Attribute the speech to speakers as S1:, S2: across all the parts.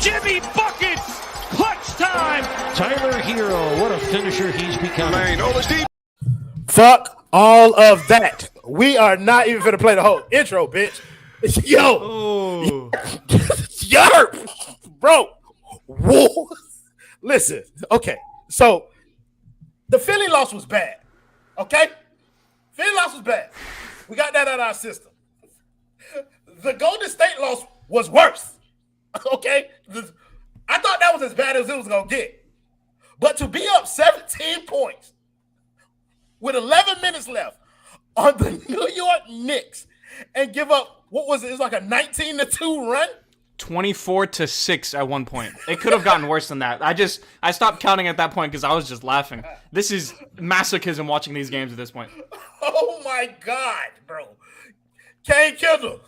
S1: Jimmy buckets! Clutch time! Tyler Hero, what a finisher he's becoming.
S2: Fuck all of that. We are not even going to play the whole intro, bitch. Yo. Yerp. Bro. Whoa. Listen. Okay. So, the Philly loss was bad. Okay? Philly loss was bad. We got that out of our system. The Golden State loss was worse. Okay? I thought that was as bad as it was going to get. But to be up 17 points with 11 minutes left on the New York Knicks and give up, what was it? It was like a 19-2 run?
S3: 24-6 at one point. It could have gotten worse than that. I stopped counting at that point because I was just laughing. This is masochism watching these games at this point.
S2: Oh my God, bro. Kane Kendall.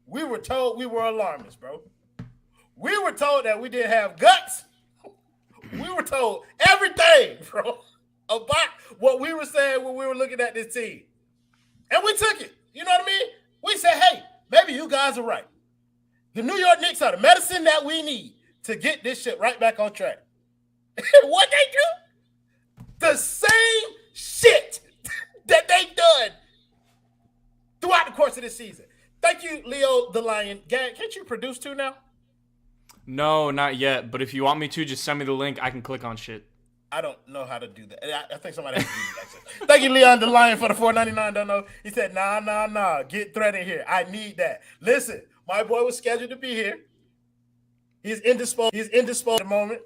S2: We were told we were alarmists, bro. We were told that we didn't have guts. We were told everything, bro, about what we were saying when we were looking at this team. And we took it. You know what I mean? We said, hey, maybe you guys are right. The New York Knicks are the medicine that we need to get this shit right back on track. What they do? The same shit that they done throughout the course of this season. Thank you, Leo the Lion. Gad, can't you produce too now?
S3: No, not yet. But if you want me to, just send me the link. I can click on shit.
S2: I don't know how to do that. I think somebody has to do that. Thank you, Leon the Lion, for the $4.99. Don't know. He said, nah. Get Thread in here. I need that. Listen, my boy was scheduled to be here. He's indisposed at the moment.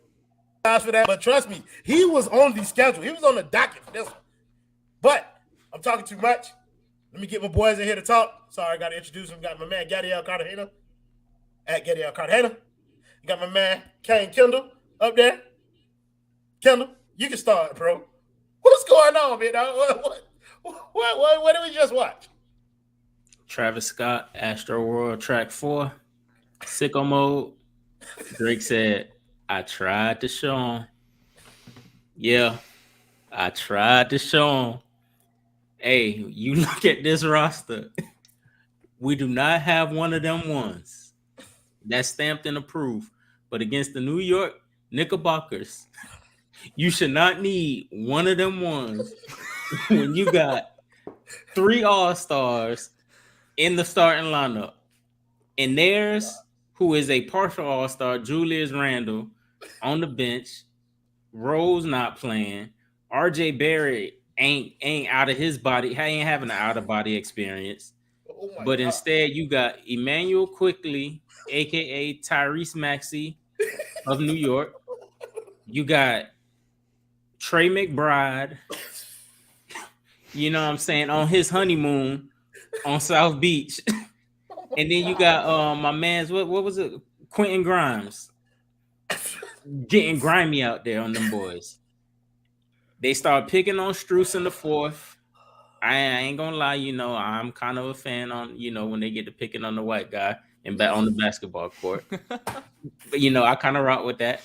S2: For that, but trust me, he was on the schedule. He was on the docket for this one. But I'm talking too much. Let me get my boys in here to talk. Sorry, I got to introduce him. Got my man, Gadiel Cartagena. At Gadiel Cartagena. You got my man, Kane Kendall, up there. Kendall, you can start, bro. What's going on, man? What did we just watch?
S4: Travis Scott, Astro World Track 4, Sicko Mode. Drake said, I tried to show him. Yeah, I tried to show him. Hey, you look at this roster. We do not have one of them ones. That's stamped and approved. But against the New York Knickerbockers, you should not need one of them ones when you got 3 All-Stars in the starting lineup. And there's who is a partial All-Star, Julius Randle, on the bench. Rose not playing. RJ Barrett ain't out of his body. He ain't having an out-of-body experience. But instead, you got Emmanuel Quickly, a.k.a. Tyrese Maxey of New York. You got Trey McBride, you know what I'm saying, on his honeymoon on South Beach. And then you got my man's, what was it? Quentin Grimes. Getting grimy out there on them boys. They start picking on Strus in the fourth. I ain't gonna lie, I'm kind of a fan on, when they get to picking on the white guy and on the basketball court. But I kind of rock with that.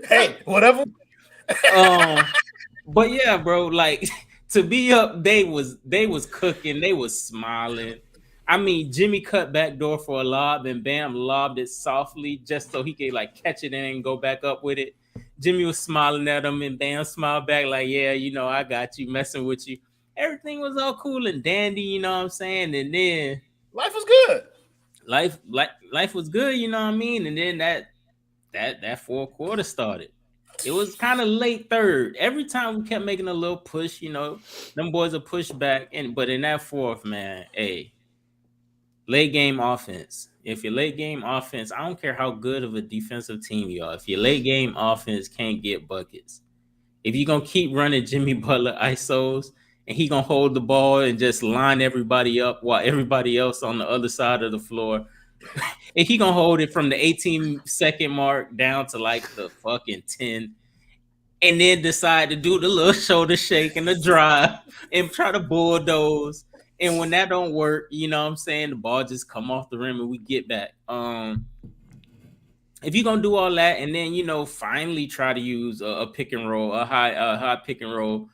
S2: Hey, whatever.
S4: But yeah, bro, like to be up, they was cooking, they was smiling. I mean, Jimmy cut back door for a lob and Bam lobbed it softly just so he could like catch it and go back up with it. Jimmy was smiling at him and Bam smiled back like, yeah, I got you, messing with you. Everything was all cool and dandy, you know what I'm saying? And then
S2: life was good.
S4: Life was good, you know what I mean? And then that fourth quarter started. It was kind of late third. Every time we kept making a little push, them boys would push back. But in that fourth, man, hey, late game offense. If your late game offense, I don't care how good of a defensive team you are. If your late game offense can't get buckets, if you're going to keep running Jimmy Butler ISOs and he going to hold the ball and just line everybody up while everybody else on the other side of the floor, and he going to hold it from the 18-second mark down to like the fucking 10 and then decide to do the little shoulder shake and the drive and try to bulldoze. And when that don't work, you know what I'm saying, the ball just come off the rim and we get back. If you're going to do all that and then, finally try to use a pick and roll, a high pick and roll,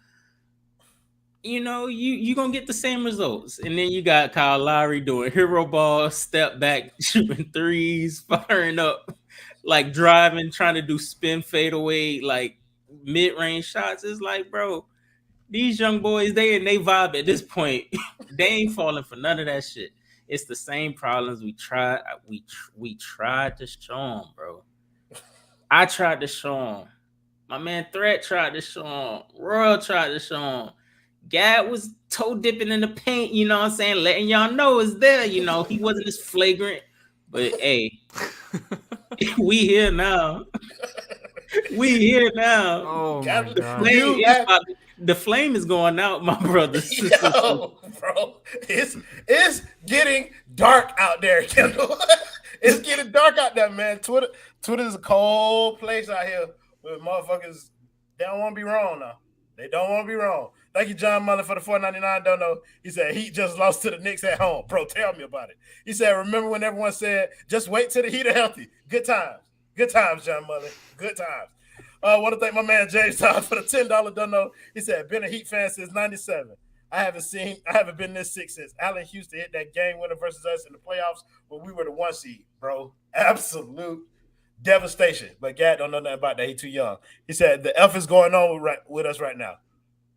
S4: you gonna get the same results. And then you got Kyle Lowry doing hero ball, step back, shooting threes, firing up, like driving, trying to do spin fadeaway, like mid-range shots. It's like, bro, these young boys, they vibe at this point. They ain't falling for none of that shit. It's the same problems we tried to show them, bro. I tried to show them. My man Threat tried to show him. Royal tried to show him. Gad was toe dipping in the paint, you know what I'm saying? Letting y'all know it's there, He wasn't as flagrant. But hey, we here now. We here now.
S3: Oh my god.
S4: The flame is going out, my brother.
S2: Yo, bro, it's getting dark out there, Kendall. It's getting dark out there, man. Twitter is a cold place out here. But motherfuckers, they don't want to be wrong now. They don't want to be wrong. Thank you, John Mullen, for the $4.99. Don't know. He said, Heat just lost to the Knicks at home. Bro, tell me about it. He said, remember when everyone said, just wait till the Heat are healthy. Good times. Good times, John Mullen. Good times. I want to thank my man James Todd for the $10 don't know. He said, been a Heat fan since 97. I haven't been this sick since Allen Houston hit that game winner versus us in the playoffs when we were the 1 seed, bro. Absolute devastation. But Gad don't know nothing about that. He's too young. He said the F is going on with us right now.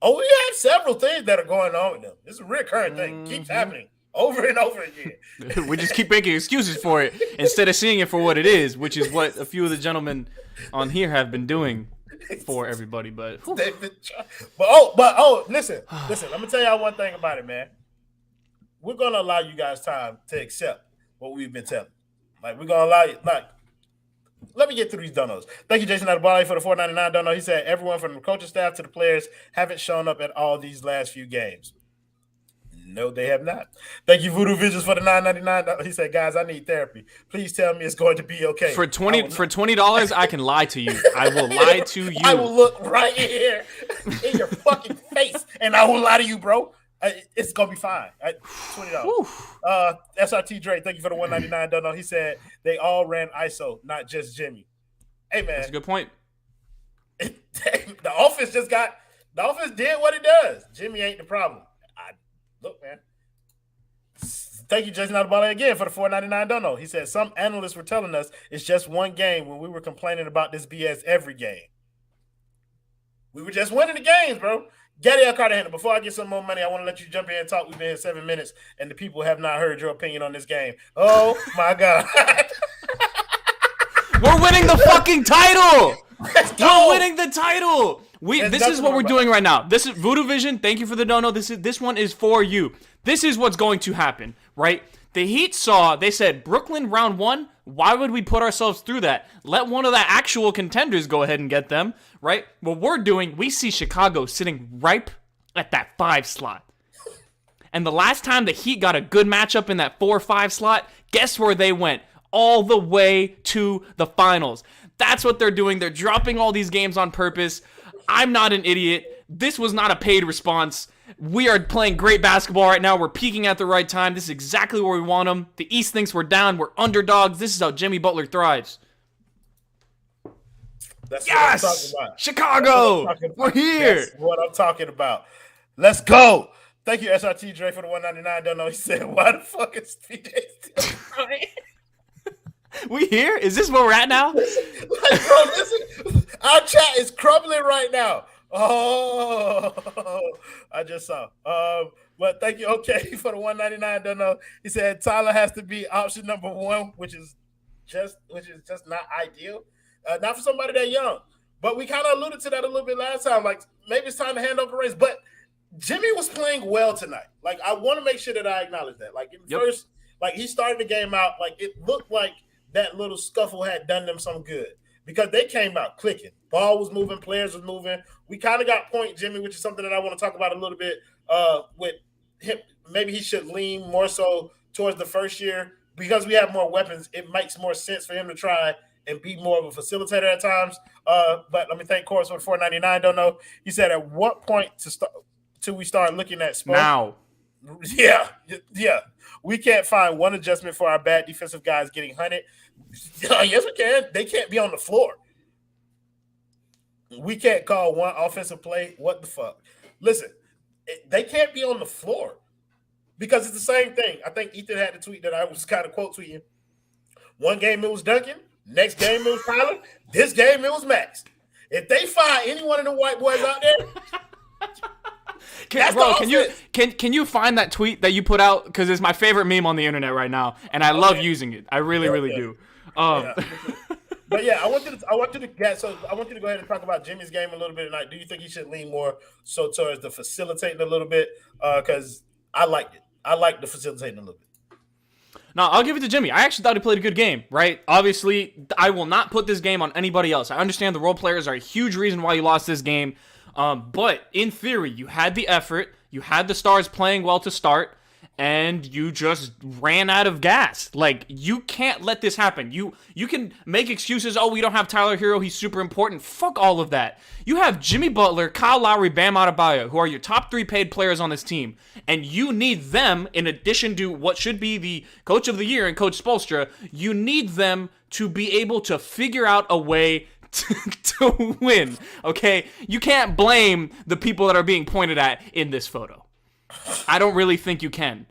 S2: Oh, we have several things that are going on with them. It's a recurring thing. Keeps happening over and over again.
S3: We just keep making excuses for it instead of seeing it for what it is, which is what a few of the gentlemen on here have been doing for everybody. But listen. Let me tell y'all one thing about it, man. We're gonna allow you guys time to accept what we've been telling. Like we're gonna allow you. Like, let me get through these donos. Thank you, Jason Adebale, for the $4.99 dono. He said everyone from the coaching staff to the players haven't shown up at all these last few games. No, they have not. Thank you, Voodoo Visions, for the $9.99. He said, guys, I need therapy. Please tell me it's going to be okay. For $20, I can lie to you. I will lie to you.
S2: I will look right here in your fucking face, and I will lie to you, bro. It's gonna be fine. $20. SRT Drake, thank you for the $1.99 dono. He said they all ran ISO, not just Jimmy. Hey man,
S3: that's a good point.
S2: The offense did what it does. Jimmy ain't the problem. Look, man. Thank you, Jason Adebale, again for the $4.99 dono. He said some analysts were telling us it's just one game when we were complaining about this BS every game. We were just winning the games, bro. Gadiel Cartagena, before I get some more money, I want to let you jump in and talk. We've been here 7 minutes, and the people have not heard your opinion on this game. Oh, my God.
S3: We're winning the fucking title.
S2: We're
S3: winning the title. This is what we're doing right now. This is Voodoo Vision. Thank you for the dono. This one is for you. This is what's going to happen, right? The Heat they said, Brooklyn round 1, why would we put ourselves through that? Let one of the actual contenders go ahead and get them, right? What we're doing, we see Chicago sitting ripe at that 5 slot. And the last time the Heat got a good matchup in that 4-5 slot, guess where they went? All the way to the finals. That's what they're doing. They're dropping all these games on purpose. I'm not an idiot. This was not a paid response. We are playing great basketball right now. We're peaking at the right time. This is exactly where we want them. The East thinks we're down. We're underdogs. This is how Jimmy Butler thrives.
S2: That's
S3: yes!
S2: What I'm talking about.
S3: Chicago! We're here!
S2: That's what I'm talking about. Let's go! Thank you, SRT Dre, for the $1.99 dono. He said, why the fuck is PJ still crying?
S3: We here? Is this where we're at now?
S2: Listen, our chat is crumbling right now. Oh, I just saw. But thank you, okay, for the $1.99 dono. He said Tyler has to be option number 1, which is just not ideal. Not for somebody that young. But we kind of alluded to that a little bit last time. Like, maybe it's time to hand over the reins. But Jimmy was playing well tonight. Like, I want to make sure that I acknowledge that. Like, first, like, he started the game out, like, it looked like that little scuffle had done them some good because they came out clicking. Ball was moving, players was moving. We kind of got point Jimmy, which is something that I want to talk about a little bit with him. Maybe he should lean more so towards the first year because we have more weapons. It makes more sense for him to try and be more of a facilitator at times. But let me thank Corbs for the $4.99 dono. He said, at what point till we start looking at smoke?
S3: Now.
S2: Yeah. We can't find one adjustment for our bad defensive guys getting hunted. Yes, we can. They can't be on the floor. We can't call one offensive play. What the fuck? Listen, they can't be on the floor because it's the same thing. I think Ethan had the tweet that I was kind of quote tweeting. One game it was Duncan, next game it was Tyler, this game it was Max. If they fire any one of the white boys out there,
S3: can you find that tweet that you put out? Because it's my favorite meme on the internet right now, and I love using it. I really do.
S2: But yeah, I want you to go ahead and talk about Jimmy's game a little bit tonight. Do you think he should lean more so towards the facilitating a little bit? Because I liked it. I like the facilitating a little bit.
S3: No, I'll give it to Jimmy. I actually thought he played a good game, right? Obviously, I will not put this game on anybody else. I understand the role players are a huge reason why you lost this game. But in theory, you had the effort, you had the stars playing well to start, and you just ran out of gas. Like, you can't let this happen. You can make excuses, oh, we don't have Tyler Hero, he's super important. Fuck all of that. You have Jimmy Butler, Kyle Lowry, Bam Adebayo, who are your top 3 paid players on this team, and you need them, in addition to what should be the coach of the year and Coach Spoelstra, you need them to be able to figure out a way to win, okay? You can't blame the people that are being pointed at in this photo. I don't really think you can.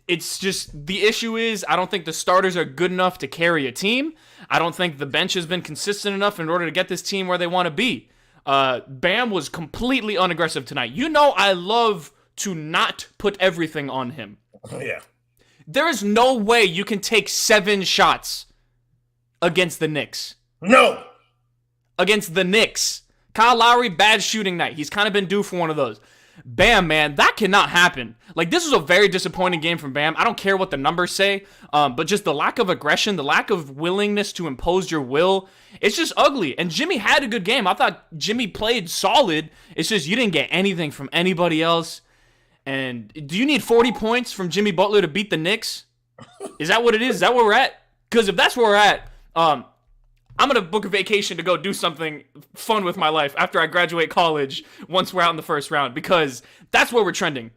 S3: It's just, the issue is, I don't think the starters are good enough to carry a team. I don't think the bench has been consistent enough in order to get this team where they want to be. Bam was completely unaggressive tonight. You know I love to not put everything on him.
S2: Yeah.
S3: There is no way you can take 7 shots against the Knicks.
S2: No.
S3: Against the Knicks. Kyle Lowry, bad shooting night. He's kind of been due for one of those. Bam, man, that cannot happen. Like, this was a very disappointing game from Bam. I don't care what the numbers say, but just the lack of aggression, the lack of willingness to impose your will, it's just ugly. And Jimmy had a good game. I thought Jimmy played solid. It's just you didn't get anything from anybody else. And do you need 40 points from Jimmy Butler to beat the Knicks? Is that what it is? Is that where we're at? Because if that's where we're at, I'm going to book a vacation to go do something fun with my life after I graduate college once we're out in the first round, because that's where we're trending.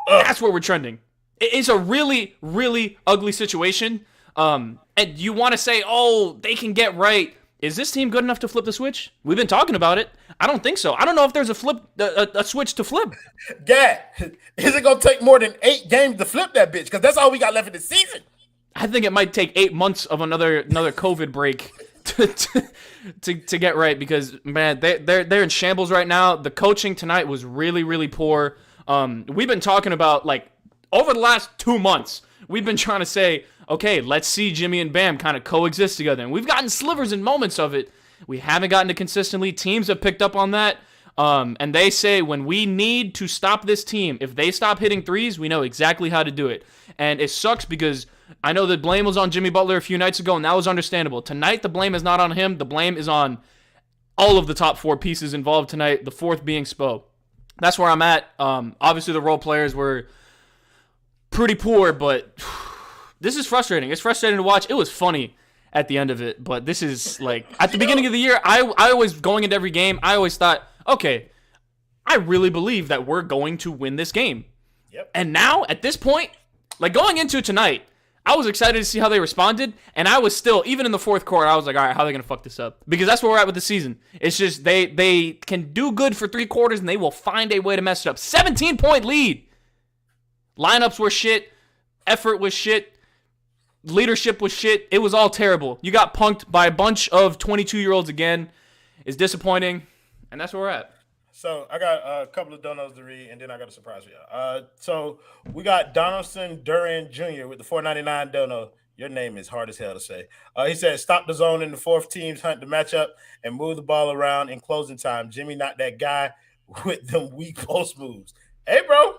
S3: That's where we're trending. It's a really, really ugly situation. And you want to say, oh, they can get right. Is this team good enough to flip the switch? We've been talking about it. I don't think so. I don't know if there's a switch to flip.
S2: Yeah. Is it going to take more than 8 games to flip that bitch? Because that's all we got left in the season.
S3: I think it might take 8 months of another COVID break to get right, because, man, they're in shambles right now. The coaching tonight was really, really poor. We've been talking about, like, over the last 2 months, we've been trying to say, okay, let's see Jimmy and Bam kind of coexist together. And we've gotten slivers and moments of it. We haven't gotten it consistently. Teams have picked up on that. And they say when we need to stop this team, if they stop hitting threes, we know exactly how to do it. And it sucks because I know the blame was on Jimmy Butler a few nights ago, and that was understandable. Tonight, the blame is not on him. The blame is on all of the top 4 pieces involved tonight, the 4th being Spo. That's where I'm at. Obviously, the role players were pretty poor, but this is frustrating. It's frustrating to watch. It was funny at the end of it, but this is, like, at the beginning of the year, I always, going into every game, I always thought, okay, I really believe that we're going to win this game.
S2: Yep.
S3: And now, at this point, like, going into tonight, I was excited to see how they responded, and I was still, even in the 4th quarter, I was like, all right, how are they going to fuck this up? Because that's where we're at with the season. It's just they can do good for 3 quarters, and they will find a way to mess it up. 17-point lead. Lineups were shit. Effort was shit. Leadership was shit. It was all terrible. You got punked by a bunch of 22-year-olds again. It's disappointing, and that's where we're at.
S2: So I got a couple of donos to read, and then I got a surprise for y'all. So we got Donaldson Duran Jr. with the $4.99 dono. Your name is hard as hell to say. He said, stop the zone in the 4th teams, hunt the matchup, and move the ball around in closing time. Jimmy not that guy with them weak post moves. Hey, bro.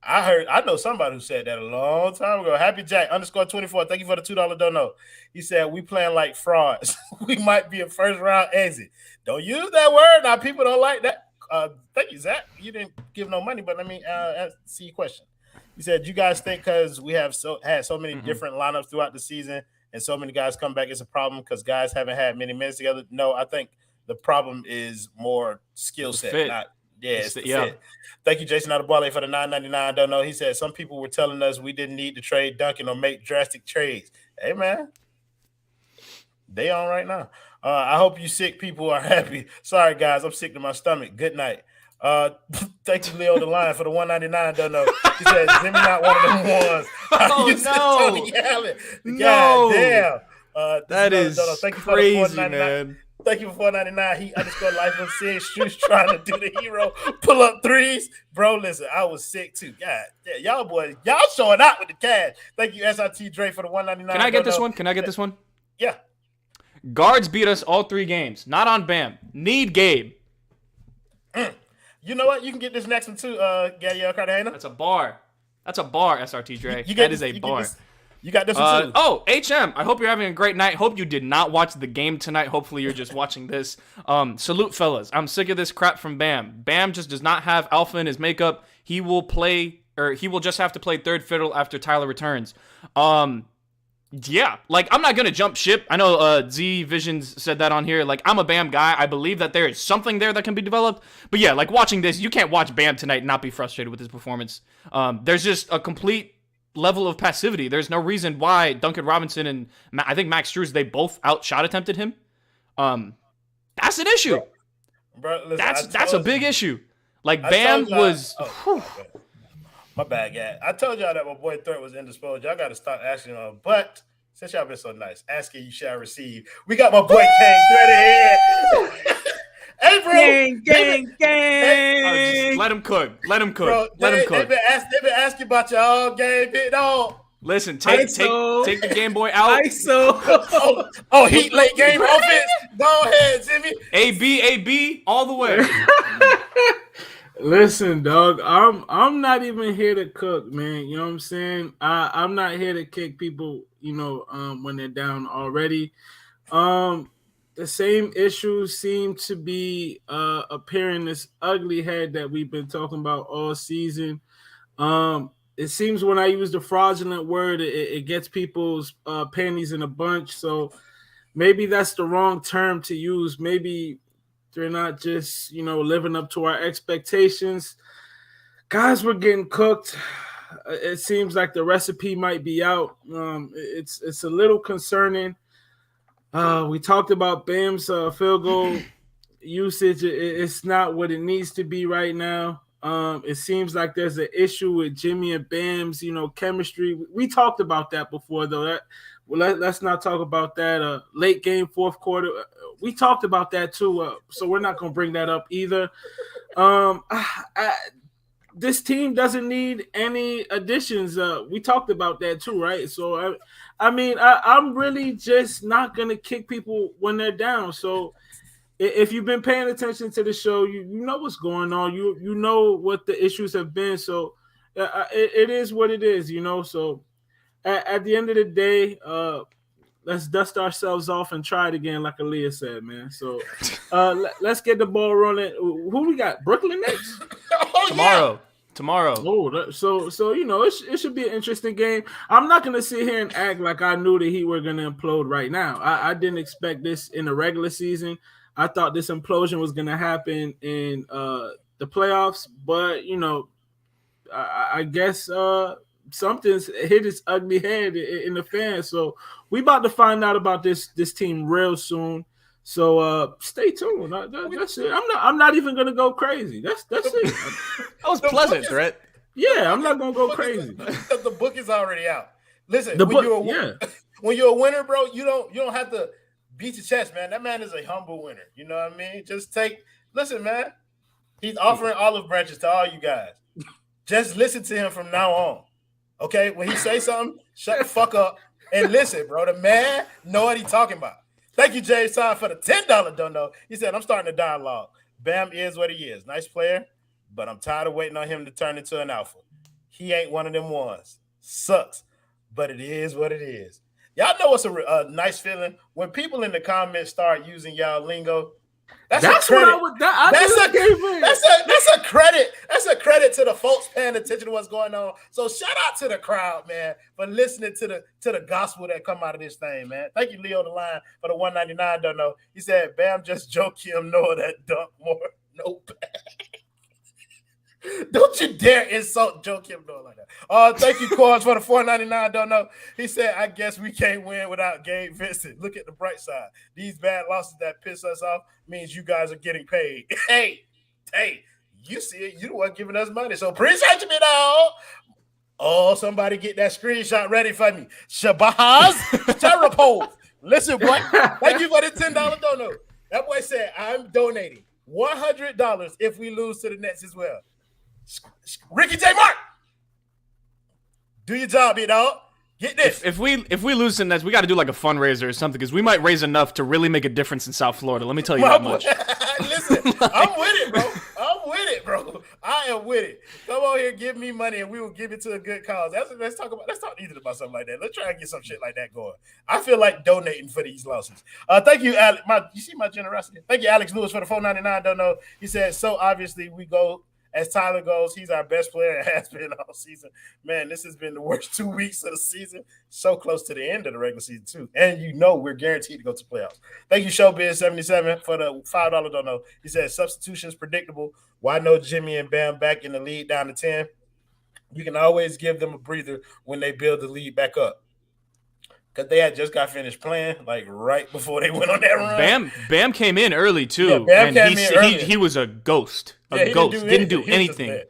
S2: I know somebody who said that a long time ago. Happy Jack _24. Thank you for the $2 dono. He said, we playing like frauds. We might be a first round exit. Don't use that word. Now, people don't like that. Thank you, Zach. You didn't give no money, but let me see your question. He said, you guys think because we have had so many different lineups throughout the season and so many guys come back, it's a problem because guys haven't had many minutes together? No, I think the problem is more skill set. It's the fit. Thank you, Jason Adebawale, for the $9.99 dono. He said, some people were telling us we didn't need to trade Duncan or make drastic trades. Hey, man. They on right now. I hope you sick people are happy. Sorry, guys. I'm sick to my stomach. Good night. Thank you, Leo the Line, for the 199. Don't know. He said Jimmy not one of them ones.
S3: Oh,
S2: You said
S3: no.
S2: Tony Allen.
S3: No.
S2: God damn.
S3: That
S2: This
S3: is
S2: Dono. Thank you
S3: crazy,
S2: for the 499.
S3: man.
S2: Thank you for 499. He _life was sick. Shoes trying to do the hero pull up threes. Bro, listen, I was sick too. God, yeah, y'all boys, y'all showing out with the cash. Thank you, SRT Dre, for the 199.
S3: Can I get this one? Can I get this one?
S2: Yeah.
S3: Guards beat us all 3 games. Not on Bam. Need Gabe.
S2: You know what? You can get this next one too, Gabriel Cartagena.
S3: That's a bar. That's a bar, SRT Dre.
S2: You
S3: That is a bar.
S2: You got this one too.
S3: Oh, HM. I hope you're having a great night. Hope you did not watch the game tonight. Hopefully you're just watching this. Salute, fellas. I'm sick of this crap from Bam. Bam just does not have alpha in his makeup. He will just have to play third fiddle after Tyler returns. Yeah, like, I'm not going to jump ship. I know Z Visions said that on here. Like, I'm a Bam guy. I believe that there is something there that can be developed. But yeah, like, watching this, you can't watch Bam tonight and not be frustrated with his performance. There's just a complete level of passivity. There's no reason why Duncan Robinson and I think Max Strus, they both outshot attempted him. That's an issue.
S2: Bro, listen,
S3: that's a big issue. Like, Bam was...
S2: My bad, guy. I told y'all that my boy Threat was indisposed. Y'all got to start asking him. But since y'all been so nice, asking you shall receive. We got my boy Kane Threat here. Hey, bro.
S4: Gang.
S3: Just let him cook. Let him cook.
S2: Bro,
S3: let him cook.
S2: They've been asking about your all game, big dog.
S3: Listen, take the Game Boy out.
S2: Heat late game offense. Go ahead, Jimmy.
S3: AB, all the way.
S5: Listen, dog, I'm not even here to cook, man. You know what I'm saying? I'm not here to kick people, when they're down already. The same issues seem to be appearing this ugly head that we've been talking about all season. It seems when I use the fraudulent word, it gets people's panties in a bunch. So maybe that's the wrong term to use. Maybe they're not just, living up to our expectations. Guys, we're getting cooked. It seems like the recipe might be out. It's a little concerning. We talked about Bam's field goal usage. It's not what it needs to be right now. It seems like there's an issue with Jimmy and Bam's, chemistry. We talked about that before, though. Let's not talk about that. Late game, fourth quarter. We talked about that too. So we're not going to bring that up either. This team doesn't need any additions. We talked about that too, right? So I'm really just not going to kick people when they're down. So if you've been paying attention to the show, you know what's going on. You know what the issues have been. So it is what it is, So at the end of the day, let's dust ourselves off and try it again, like Aaliyah said, man. So let's get the ball rolling. Who we got? Brooklyn Knicks?
S3: Tomorrow.
S5: Oh, so it should be an interesting game. I'm not gonna sit here and act like I knew the Heat were gonna implode right now. I didn't expect this in the regular season. I thought this implosion was gonna happen in the playoffs, but I guess something's hit its ugly head in the fans. So we about to find out about this team real soon. So stay tuned. That's it. I'm not even gonna go crazy. That's it.
S3: That was pleasant, Threat.
S5: Yeah, I'm not gonna go crazy.
S2: The book is already out. Listen, when you're a winner, bro, you don't have to beat your chest, man. That man is a humble winner. You know what I mean? Listen, man. He's offering olive branches to all you guys. Just listen to him from now on. Okay? When he say something, shut the fuck up and listen, bro. The man know what he's talking about. Thank you, Jay Stein, for the $10 dono. He said, I'm starting a dialogue. Bam is what he is. Nice player, but I'm tired of waiting on him to turn into an alpha. He ain't one of them ones. Sucks, but it is what it is. Y'all know what's a nice feeling? When people in the comments start using y'all lingo, that's a credit. That's a credit. That's a credit to the folks paying attention to what's going on. So shout out to the crowd, man, for listening to the gospel that come out of this thing, man. Thank you, Leo the Line, for the 199. Don't know. He said, "Bam, just joke him, Noah that dunk more, no bad." Don't you dare insult Joe Kim Noah like that. Thank you, Corns, for the 499. Don't know. He said, I guess we can't win without Gabe Vincent. Look at the bright side. These bad losses that piss us off means you guys are getting paid. Hey, You see it. You the one giving us money. So appreciate you, dog. Oh, somebody get that screenshot ready for me. Shabazz Sharapov. Listen, boy. Thank you for the $10 dono. That boy said, I'm donating $100 if we lose to the Nets as well. Ricky J. Mark. Do your job, big dog. Get this.
S3: If we lose to the Nets, we got to do like a fundraiser or something because we might raise enough to really make a difference in South Florida. Let me tell you that much.
S2: Listen, I'm with it, bro. I'm with it, bro. I am with it. Come on here, give me money, and we will give it to a good cause. Let's talk Ethan about something like that. Let's try and get some shit like that going. I feel like donating for these losses. Thank you, Alex. You see my generosity. Thank you, Alex Lewis, for the $4.99. Don't know. He said, so obviously we go. As Tyler goes, he's our best player and has been all season. Man, this has been the worst 2 weeks of the season. So close to the end of the regular season, too. And we're guaranteed to go to playoffs. Thank you, Showbiz77, for the $5 don't know. He said, substitutions predictable. Why no Jimmy and Bam back in the lead down to 10? You can always give them a breather when they build the lead back up. Because they had just got finished playing, like right before they went on that run.
S3: Bam came in early, too.
S2: Yeah, Bam came in early.
S3: He was a ghost. Didn't do anything.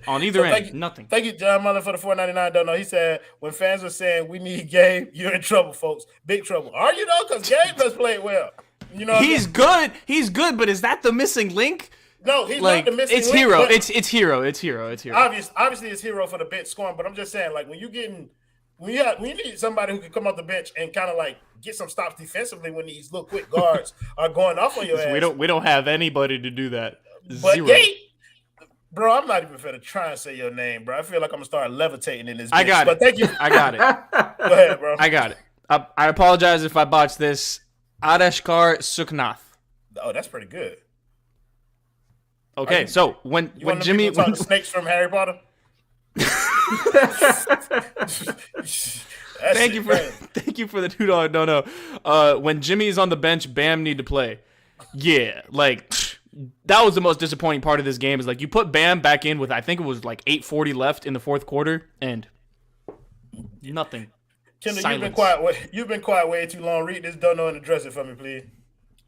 S3: On either end, nothing.
S2: Thank you, John Mullen, for the $4.99. Don't know. He said, when fans are saying we need Gabe, you're in trouble, folks. Big trouble. Are you, though? Because Gabe has played well. You know,
S3: he's good. He's good, but is that the missing link?
S2: No, he's not the missing link.
S3: Hero. It's hero.
S2: Obviously, it's hero for the bench scoring, but I'm just saying, like, when you need somebody who can come off the bench and kind of like get some stops defensively when these little quick guards are going off on your ass.
S3: We don't have anybody to do that.
S2: But
S3: Zero.
S2: Bro, I'm not even finna try and say your name, bro. I feel like I'm gonna start levitating in this.
S3: I got it.
S2: But thank you.
S3: I got it.
S2: Go ahead, bro.
S3: I got it. I apologize if I botched this. Adeshkar Suknath.
S2: Oh, that's pretty good.
S3: Okay, so when Jimmy
S2: talk snakes from Harry Potter.
S3: Thank you for the $2 no. When Jimmy's on the bench, Bam need to play. Yeah, like that was the most disappointing part of this game. Is like you put Bam back in with I think it was like 8:40 left in the fourth quarter and nothing.
S2: Kendall, you've been quiet way too long. Read this don't know and address it for me, please.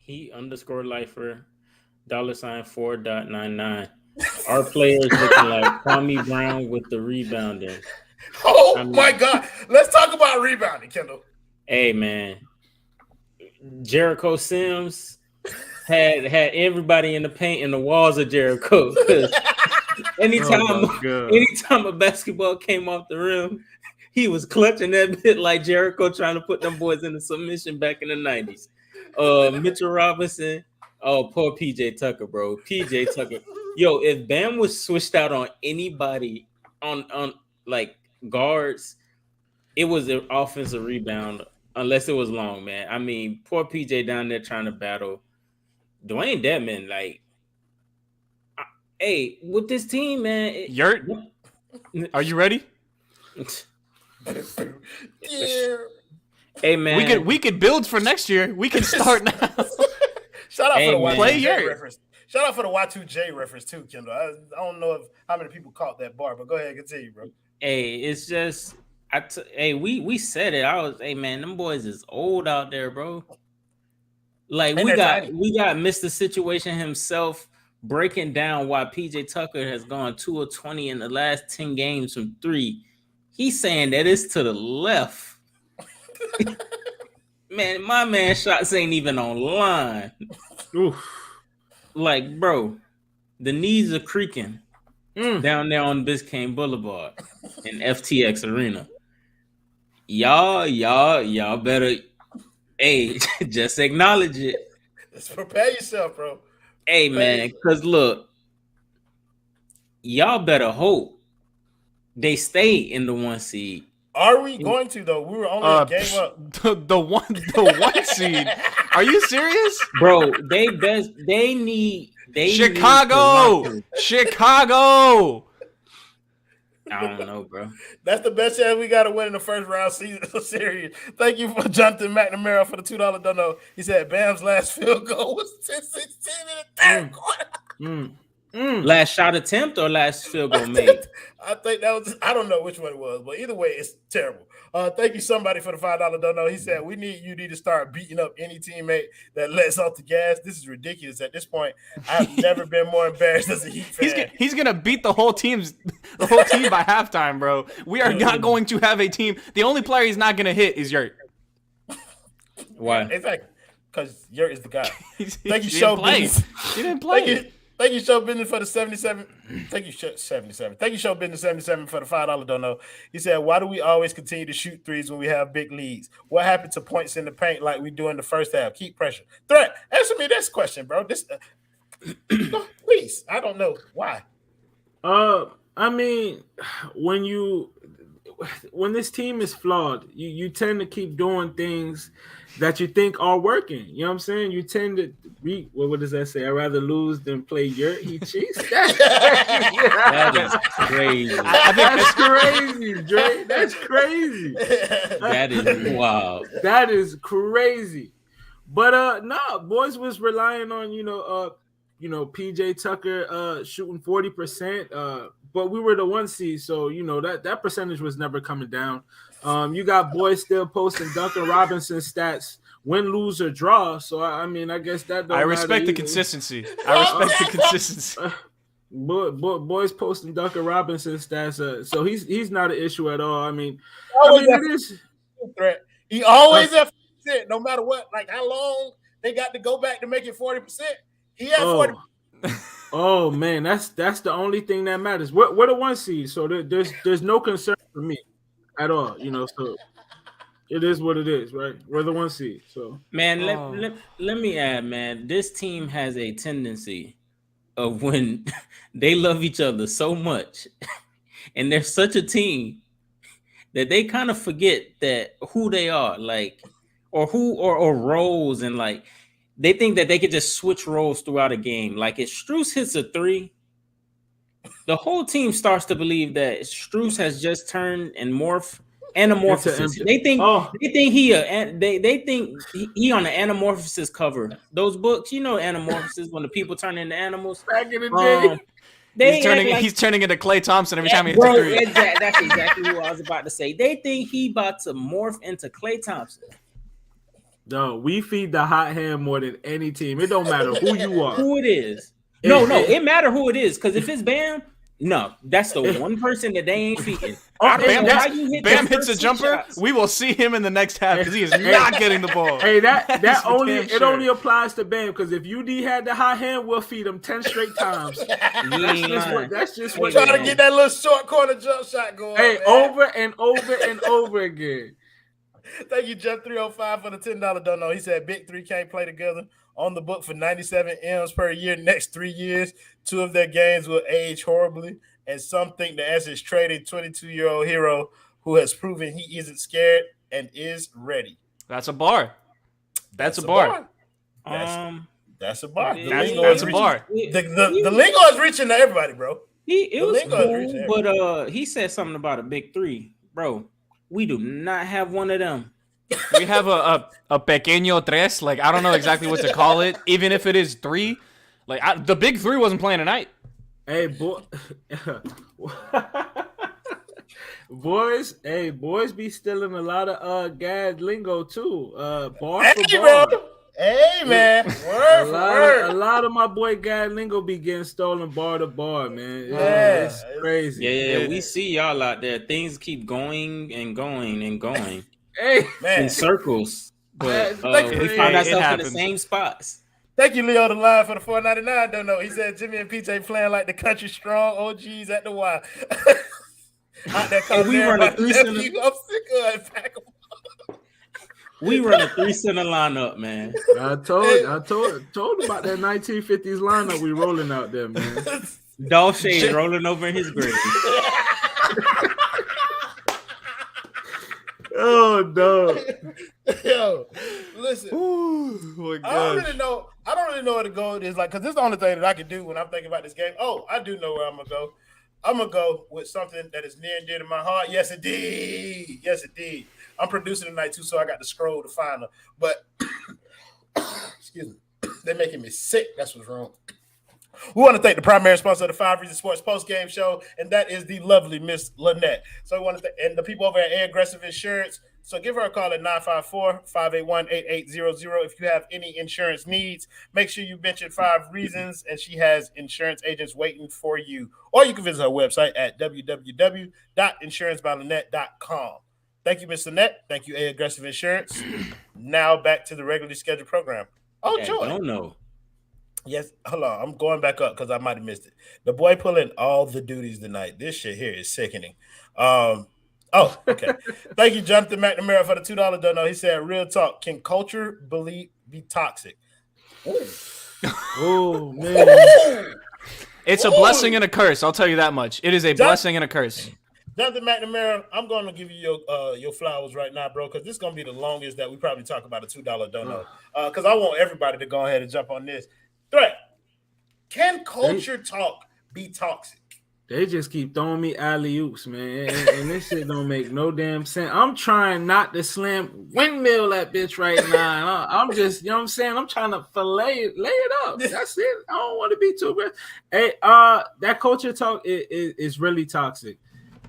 S4: He_lifer $4.99. Our players looking like Kwame Brown with the rebounding.
S2: My God. Let's talk about rebounding, Kendall.
S4: Hey, man. Jericho Sims had everybody in the paint in the walls of Jericho. Anytime a basketball came off the rim, he was clutching that bit like Jericho trying to put them boys into submission back in the 90s. Mitchell Robinson. Oh, poor PJ Tucker, bro. PJ Tucker. Yo, if Bam was switched out on anybody on like guards, it was an offensive rebound unless it was long, man. I mean, poor PJ down there trying to battle. Dwayne Dedman, like, hey, with this team, man.
S3: Are you ready?
S2: Yeah.
S4: Hey, man.
S3: We could build for next year. We can start now.
S2: Shout out for the
S3: Y2J
S2: reference. Shout out for the Y2J reference too, Kendall. I don't know how many people caught that bar, but go ahead and continue, bro.
S4: Hey, it's just we said it. Hey man, them boys is old out there, bro. Like we got Mr. Situation himself breaking down why PJ Tucker has gone 2 of 20 in the last 10 games from 3. He's saying that it's to the left. Man, my man shots ain't even on line. Oof. Like, bro, the knees are creaking down there on Biscayne Boulevard in FTX Arena. Y'all better, hey, just acknowledge it.
S2: Just prepare yourself, bro.
S4: Hey, man, because look, y'all better hope they stay in the 1 seed.
S2: Are we going to though? We were only a game up.
S3: The one seed. Are you serious,
S4: bro? They need
S3: Chicago. Chicago.
S4: I don't know, bro.
S2: That's the best chance we got to win in the first round series. Thank you for Jonathan McNamara for the $2 dono. He said Bam's last field goal was 10-16 in the third quarter.
S4: Last shot attempt or last field goal made?
S2: I think that was. I don't know which one it was, but either way, it's terrible. Thank you somebody for the $5. Don't know. He said we need to start beating up any teammate that lets off the gas. This is ridiculous. At this point, I've never been more embarrassed as a Heat fan.
S3: He's gonna beat the whole team by halftime, bro. We are not going to have a team. The only player he's not gonna hit is Yurt.
S4: Why?
S2: Yeah, exactly. Because Yurt is the guy.
S3: Thank you, show business. He didn't play.
S2: Thank you, show business for the 77. Thank you, 77. Thank you, show business 77 for the $5. Don't know. He said, "Why do we always continue to shoot threes when we have big leads? What happened to points in the paint like we do in the first half? Keep pressure. Threat. Answer me this question, bro. This, please. I don't know why.
S5: I mean, when this team is flawed, you tend to keep doing things that you think are working. You know what I'm saying? You tend to be, what does that say? I'd rather lose than play Yurt. He cheats.
S4: That is crazy.
S5: I think that's crazy, Dre. That's crazy.
S4: That is wild.
S5: That is crazy. But boys was relying on PJ Tucker shooting 40%. But we were the 1 seed, so that percentage was never coming down. You got boys still posting Duncan Robinson stats, win, lose, or draw. So I mean, I guess that.
S3: I respect the consistency.
S5: Boys posting Duncan Robinson stats, so he's not an issue at all. I mean
S2: it is threat. He always at 40%, no matter what. Like how long they got to go back to make it 40%. He had 40%.
S5: Oh man, that's the only thing that matters. We're the 1 seed, so there's no concern for me at all. So it is what it is, right? We're the 1 seed. So
S4: man, let me add, man, this team has a tendency of when they love each other so much, and they're such a team that they kind of forget that who they are, like, or roles, and like. They think that they could just switch roles throughout a game. Like if Strus hits a 3, the whole team starts to believe that Strus has just turned and anamorphosis. They think he on the anamorphosis cover. Those books, anamorphosis when the people turn into animals.
S5: Back in the day.
S3: He's turning into Klay Thompson every time he hits a 3.
S4: That's exactly what I was about to say. They think he about to morph into Klay Thompson.
S5: No, we feed the hot hand more than any team. It don't matter who you are.
S4: Who it is. It matter who it is. Because if it's Bam, no, that's the one person that they ain't feeding.
S3: Bam hits a jumper, we will see him in the next half because he is not getting the ball.
S5: Hey, that only applies to Bam because if UD had the hot hand, we'll feed him 10 straight times. That's just what
S2: trying to get that little short corner jump shot going.
S5: Hey, man. Over and over and over again.
S2: Thank you, Jeff 305 for the $10 don't know. He said Big Three can't play together. On the book for 97 M's per year next 3 years. 2 of their games will age horribly. And some think the answer is trading 22-year-old hero who has proven he isn't scared and is ready.
S3: That's a bar. That's a bar.
S2: That's a bar.
S3: That's a bar.
S2: The lingo is reaching to everybody, bro.
S4: It was cool, but he said something about a Big Three. Bro, we do not have one of them.
S3: We have a pequeño tres. Like, I don't know exactly what to call it. Even if it is 3. Like, the big 3 wasn't playing tonight.
S5: Hey, boys be stealing a lot of Gad lingo, too. Bar for bar.
S2: Bro. Hey, man.
S5: A lot of my boy Gad lingo be getting stolen bar to bar, man. It's crazy.
S4: Yeah. We see y'all out there. Things keep going and going and going.
S5: Hey,
S2: man.
S4: In circles. But we find ourselves in the same spots.
S2: Thank you, Leo, the line for the $4.99. Don't know. He said Jimmy and PJ playing like the country strong OGs at the Y. Out there calling
S4: we run a 3 center.
S2: I'm sick of it. Pack them.
S4: We run a 3 center lineup, man.
S5: I told about that 1950s lineup we rolling out there, man.
S4: Dolph Shade rolling over in his grave.
S5: Oh no.
S2: Yo, listen.
S3: Oh my gosh.
S2: I don't really know where the goal is, like, because this is the only thing that I can do when I'm thinking about this game. Oh, I do know where I'm gonna go. I'm gonna go with something that is near and dear to my heart. Yes, indeed. Yes, indeed. I'm producing tonight too, so I got to scroll to find her. But excuse me, they're making me sick. That's what's wrong. We want to thank the primary sponsor of the Five Reasons Sports post-game show, and that is the lovely Miss Lynette. So we want to thank and the people over at Aggressive Insurance. So give her a call at 954-581-8800 if you have any insurance needs. Make sure you mention Five Reasons, and she has insurance agents waiting for you. Or you can visit her website at www.insurancebylynette.com. Thank you, Miss Lynette. Thank you, Aggressive Insurance. Now back to the regularly scheduled program. Oh, Joy.
S4: I don't know.
S2: Yes, hold on. I'm going back up because I might have missed it. The boy pulling all the duties tonight. This shit here is sickening. Okay. Thank you, Jonathan McNamara, for the $2 dono. He said, "Real talk. Can culture be toxic?"
S5: Oh man,
S3: It's a blessing and a curse. I'll tell you that much. It is a blessing and a curse.
S2: Jonathan McNamara, I'm going to give you your flowers right now, bro, because this is going to be the longest that we probably talk about a $2 dono. Because I want everybody to go ahead and jump on this. Threat. Can culture talk be toxic?
S5: they just keep throwing me alley-oops, man, and this shit don't make no damn sense. I'm trying not to slam windmill that bitch right now. I'm just, you know what I'm saying? I'm trying to lay it up. That's it. I don't want to be too bad. Hey, that culture talk is really toxic.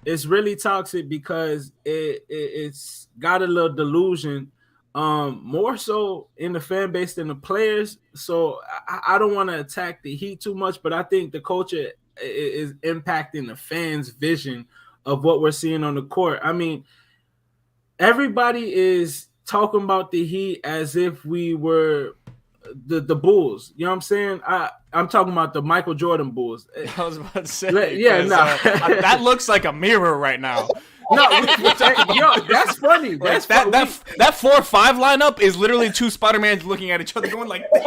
S5: It's really toxic because it's got a little delusion, more so in the fan base than the players. So I don't want to attack the Heat too much, but I think the culture is impacting the fans' vision of what we're seeing on the court. I mean, everybody is talking about the Heat as if we were the Bulls. You know what I'm saying? I'm talking about the Michael Jordan Bulls.
S3: I was about to say, that looks like a mirror right now.
S5: No, that's funny. That's funny.
S3: That 4-5 lineup is literally two Spider-Mans looking at each other, going like this.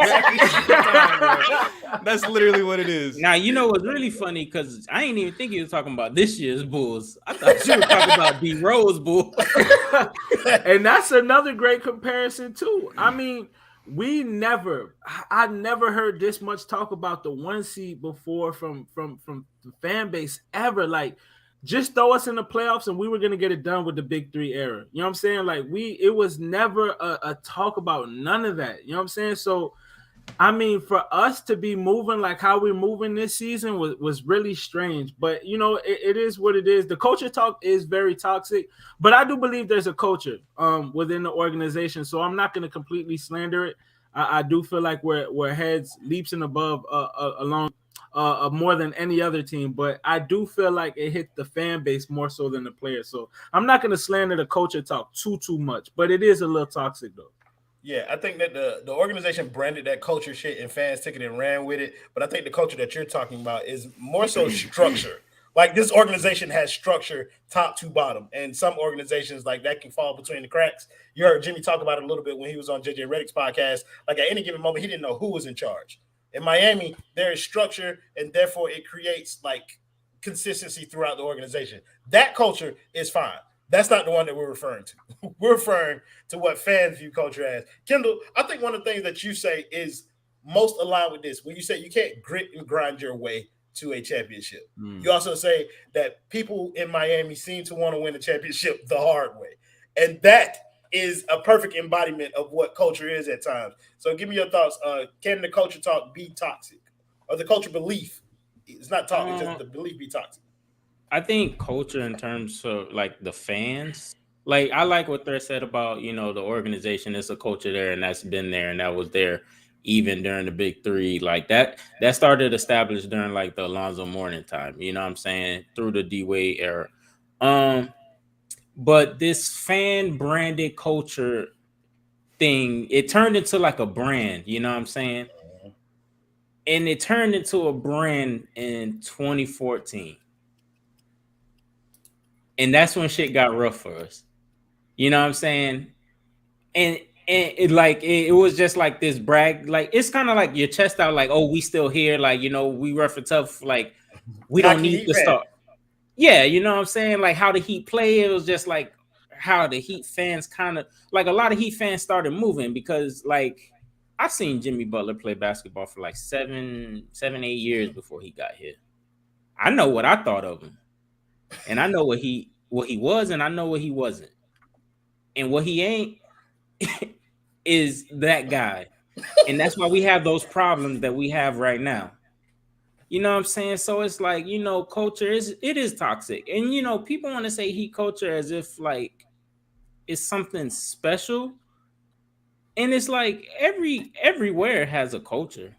S3: That's literally what it is.
S4: Now you know what's really funny, because I ain't even think you were talking about this year's Bulls. I thought you were talking about D Rose Bulls.
S5: And that's another great comparison too. I mean, I never heard this much talk about the 1 seed before from the fan base ever. Like, just throw us in the playoffs and we were gonna get it done with the Big Three era. You know what I'm saying? Like, it was never a talk about none of that. You know what I'm saying? So, I mean, for us to be moving like how we're moving this season was really strange. But you know, it is what it is. The culture talk is very toxic, but I do believe there's a culture within the organization. So I'm not gonna completely slander it. I do feel like we're heads leaps and above along. More than any other team, but I do feel like it hit the fan base more so than the players. So I'm not going to slander the culture talk too much, but it is a little toxic though.
S2: Yeah, I think that the organization branded that culture shit and fans took it and ran with it. But I think the culture that you're talking about is more so structure. Like, this organization has structure top to bottom, and some organizations like that can fall between the cracks. You heard Jimmy talk about it a little bit when he was on JJ Redick's podcast. Like, at any given moment, he didn't know who was in charge. In Miami, there is structure, and therefore it creates like consistency throughout the organization. That culture is fine. That's not the one that we're referring to. We're referring to what fans view culture as. Kendall, I think one of the things that you say is most aligned with this. When you say you can't grit and grind your way to a championship, you also say that people in Miami seem to want to win a championship the hard way. And that is a perfect embodiment of what culture is at times. So give me your thoughts. Can the culture talk be toxic? Or the culture belief? It's not talking, just the belief be toxic.
S4: I think culture in terms of like the fans, like I like what Threat said about, you know, the organization. It's a culture there, and that's been there, and that was there even during the Big Three. Like that started established during like the Alonzo Mourning time, you know what I'm saying, through the D-Wade era. But this fan branded culture thing, it turned into like a brand, you know what I'm saying? And it turned into a brand in 2014. And that's when shit got rough for us. You know what I'm saying? And it like it was just like this brag, like it's kind of like your chest out, like, oh, we still here, like, you know, we rough and tough, like we don't need to start. Yeah, you know what I'm saying? Like how the Heat play, it was just like how the Heat fans kind of like a lot of Heat fans started moving because like I've seen Jimmy Butler play basketball for like 7, 8 years before he got here. I know what I thought of him. And I know what he was, and I know what he wasn't. And what he ain't is that guy. And that's why we have those problems that we have right now. You know what I'm saying? So it's like, culture is toxic. And people want to say Heat culture as if like it's something special. And it's like everywhere has a culture.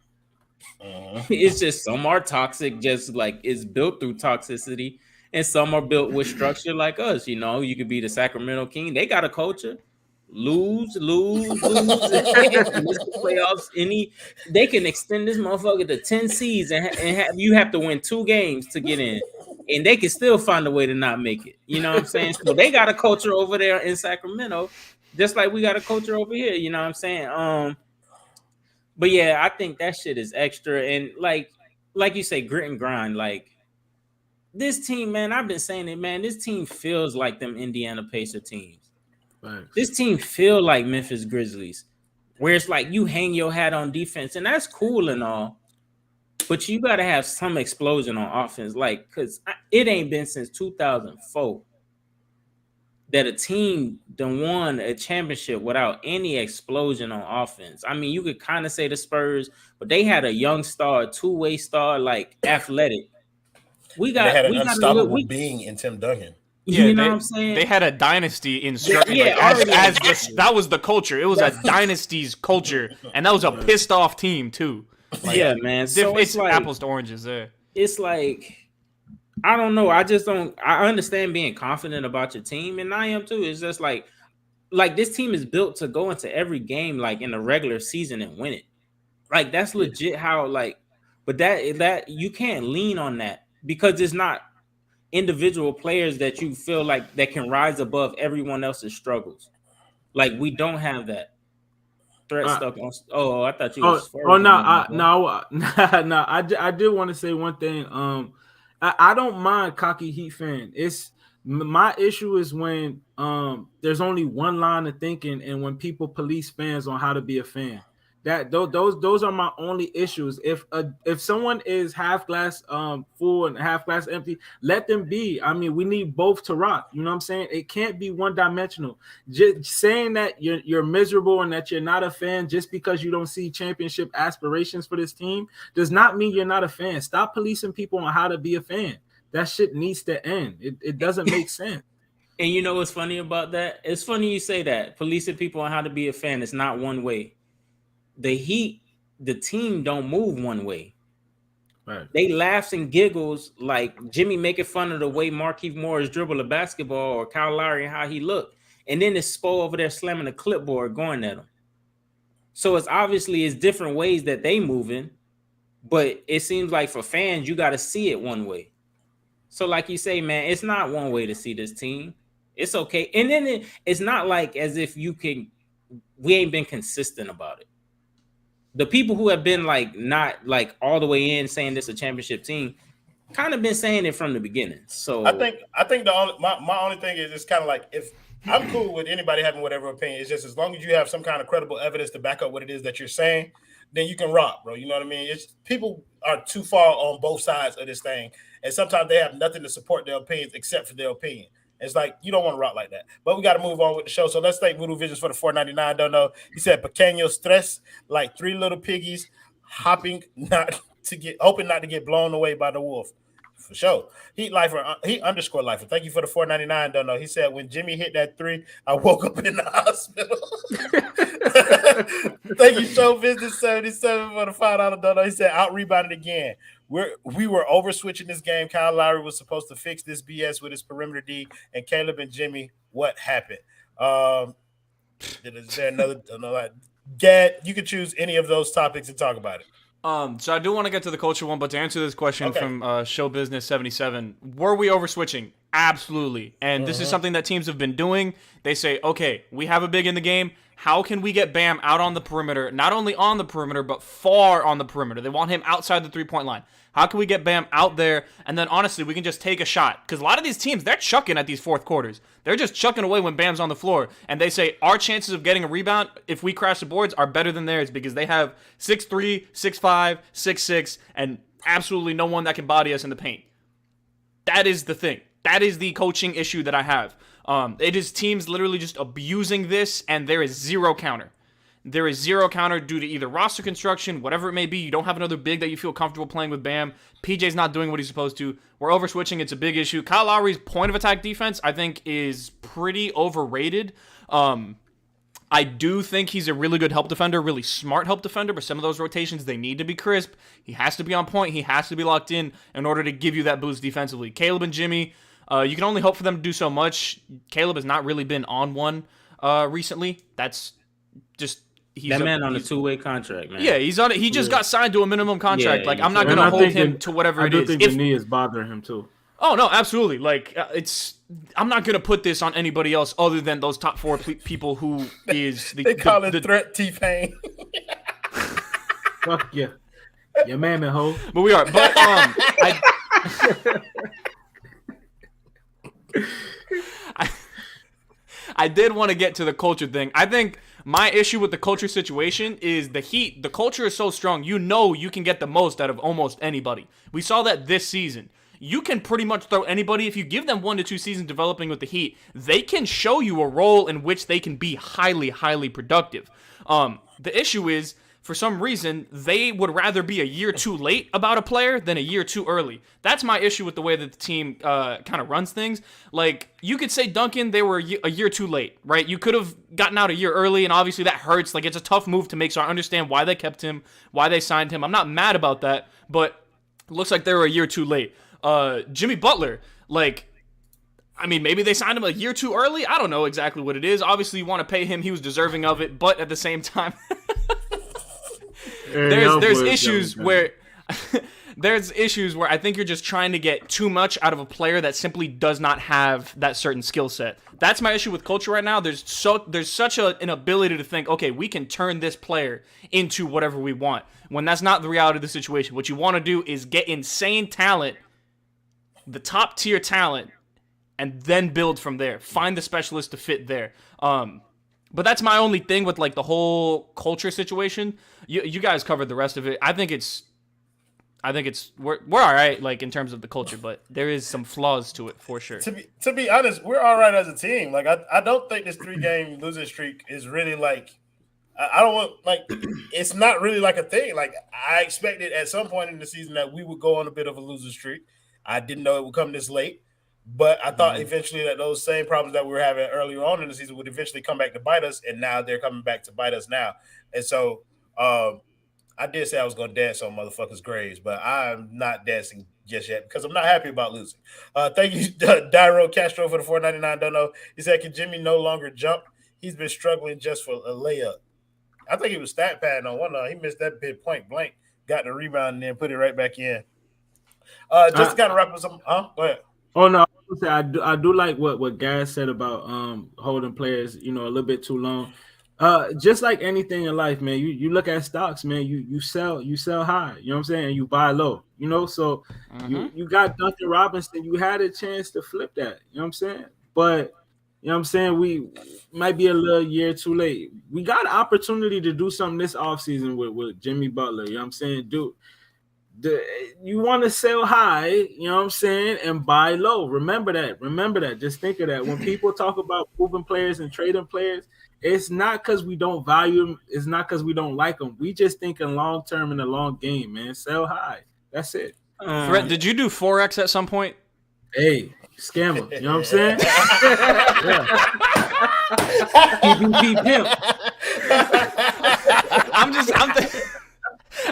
S4: It's just some are toxic, just like it's built through toxicity, and some are built with structure like us. You could be the Sacramento King. They got a culture. Lose, lose, lose. Miss the playoffs. They can extend this motherfucker to 10 seeds and you have to win 2 games to get in. And they can still find a way to not make it. You know what I'm saying? So they got a culture over there in Sacramento, just like we got a culture over here. You know what I'm saying? But yeah, I think that shit is extra. And like you say, grit and grind. Like this team, man, I've been saying it, man. This team feels like them Indiana Pacer teams.
S5: Thanks.
S4: This team feel like Memphis Grizzlies, where it's like you hang your hat on defense, and that's cool and all. But you got to have some explosion on offense, like, because it ain't been since 2004 that a team done won a championship without any explosion on offense. I mean, you could kind of say the Spurs, but they had a young star, a two-way star, like athletic.
S2: They had an unstoppable being in Tim Duncan.
S3: Yeah,
S4: you know what I'm saying?
S3: They had a dynasty in that was the culture. It was a dynasty's culture, and that was a pissed off team too. Like,
S4: yeah, man. So
S3: it's like, apples to oranges there.
S4: It's like, I don't know. I just don't. I understand being confident about your team, and I am too. It's just like this team is built to go into every game like in the regular season and win it. Like that's legit how like, but that you can't lean on that because it's not individual players that you feel like that can rise above everyone else's struggles. Like we don't have that. Threat stuck on. Oh, I thought you.
S5: I did want to say one thing. I don't mind cocky Heat fan. It's my issue is when there's only one line of thinking, and when people police fans on how to be a fan. That those are my only issues. If someone is half glass full and half glass empty, let them be. I mean, we need both to rock. You know what I'm saying? It can't be one dimensional. Just saying that you're miserable and that you're not a fan just because you don't see championship aspirations for this team does not mean you're not a fan. Stop policing people on how to be a fan. That shit needs to end. It doesn't make sense.
S4: And you know what's funny about that? It's funny you say that. Policing people on how to be a fan is not one way. The Heat, the team don't move one way. Right. They laughs and giggles like Jimmy making fun of the way Markieff Morris dribble a basketball or Kyle Lowry and how he looked. And then it's Spo over there slamming a clipboard going at him. So it's different ways that they moving, but it seems like for fans, you got to see it one way. So like you say, man, it's not one way to see this team. It's okay. And then it's not like as if we ain't been consistent about it. The people who have been like not like all the way in saying this a championship team kind of been saying it from the beginning. So
S2: I think my only thing is it's kind of like if I'm cool with anybody having whatever opinion. It's just as long as you have some kind of credible evidence to back up what it is that you're saying, then you can rock, bro. You know what I mean? It's people are too far on both sides of this thing, and sometimes they have nothing to support their opinions except for their opinion. It's like you don't want to rock like that. But we got to move on with the show. So let's thank Voodoo Visions for the $4.99. Don't know. He said pequeño stress, like 3 little piggies hoping hoping not to get blown away by the wolf. For sure. Heat _ lifer. Thank you for the $4.99. Don't know. He said when Jimmy hit that 3, I woke up in the hospital. Thank you, Show Business 77 for the $5. Don't know. He said out rebounded again. We were over switching this game. Kyle Lowry was supposed to fix this BS with his perimeter D, and Caleb and Jimmy. What happened? Is there another? Gad, you can choose any of those topics and talk about it.
S3: So I do want to get to the culture one, but to answer this question from Show Business 77, were we over switching? Absolutely. And this is something that teams have been doing. They say, okay, we have a big in the game. How can we get Bam out on the perimeter? Not only on the perimeter, but far on the perimeter. They want him outside the three-point line. How can we get Bam out there? And then, honestly, we can just take a shot. Because a lot of these teams, they're chucking at these fourth quarters. They're just chucking away when Bam's on the floor. And they say our chances of getting a rebound, if we crash the boards, are better than theirs because they have 6'3", 6'5", 6'6", and absolutely no one that can body us in the paint. That is the thing. That is the coaching issue that I have. It is teams literally just abusing this, and there is zero counter. There is zero counter due to either roster construction, whatever it may be. You don't have another big that you feel comfortable playing with Bam. PJ's not doing what he's supposed to. We're over switching. It's a big issue. Kyle Lowry's point of attack defense, I think, is pretty overrated. I do think he's a really good help defender, really smart help defender, but some of those rotations, they need to be crisp. He has to be on point. He has to be locked in order to give you that boost defensively. Caleb and Jimmy, you can only hope for them to do so much. Caleb has not really been on one recently. That's just...
S4: He's on a two-way contract, man.
S3: Yeah, he's on it. He just got signed to a minimum contract. Yeah, like, I'm not going to hold him to whatever it is.
S5: I do think the knee is bothering him, too.
S3: Oh, no, absolutely. Like, I'm not going to put this on anybody else other than those top 4 people who is...
S2: They call it threat T-Pain.
S5: Fuck yeah. Your man, ho.
S3: But we are. But, I did want to get to the culture thing. I think my issue with the culture situation is the Heat. The culture is so strong. You know you can get the most out of almost anybody. We saw that this season. You can pretty much throw anybody. If you give them 1 to 2 seasons developing with the Heat, they can show you a role in which they can be highly, highly productive. The issue is, for some reason, they would rather be a year too late about a player than a year too early. That's my issue with the way that the team kind of runs things. Like, you could say Duncan, they were a year too late, right? You could have gotten out a year early, and obviously that hurts. Like, it's a tough move to make, so I understand why they kept him, why they signed him. I'm not mad about that, but it looks like they were a year too late. Jimmy Butler, like... I mean, maybe they signed him a year too early. I don't know exactly what it is. Obviously, you want to pay him. He was deserving of it, but at the same time... There's issues where there's issues where I think you're just trying to get too much out of a player that simply does not have that certain skill set. That's my issue with culture right now. There's such an ability to think, okay, we can turn this player into whatever we want, when that's not the reality of the situation. What you want to do is get insane talent, the top tier talent, and then build from there. Find the specialist to fit there. But that's my only thing with, like, the whole culture situation. You guys covered the rest of it. I think we're all right, like, in terms of the culture, but there is some flaws to it for sure.
S2: To be honest, we're all right as a team. Like, I don't think this 3-game losing streak is really like, I don't want, like, it's not really like a thing. Like, I expected at some point in the season that we would go on a bit of a losing streak. I didn't know it would come this late. But I thought eventually that those same problems that we were having earlier on in the season would eventually come back to bite us, and now they're coming back to bite us now. And so I did say I was going to dance on motherfuckers' graves, but I'm not dancing just yet because I'm not happy about losing. Thank you, Dairo Castro, for the $4.99 dono. He said, can Jimmy no longer jump? He's been struggling just for a layup. I think he was stat padding on one. He missed that bit point blank, got the rebound, and then put it right back in. Just to kind of wrap up some – go ahead.
S5: Oh no, I do like what Gaz said about holding players, a little bit too long. Just like anything in life, man, you look at stocks, man, you sell high, you know what I'm saying, and you buy low, so you got Duncan Robinson, you had a chance to flip that, you know what I'm saying? But you know what I'm saying, we might be a little year too late. We got an opportunity to do something this offseason with Jimmy Butler, you know what I'm saying, dude. You want to sell high, you know what I'm saying, and buy low. Remember that. Just think of that. When people talk about moving players and trading players, it's not because we don't value them. It's not because we don't like them. We just thinking long term in the long game, man. Sell high. That's it.
S3: Fred, did you do Forex at some point?
S5: Hey, scammer. You know what I'm saying? PPP pimp.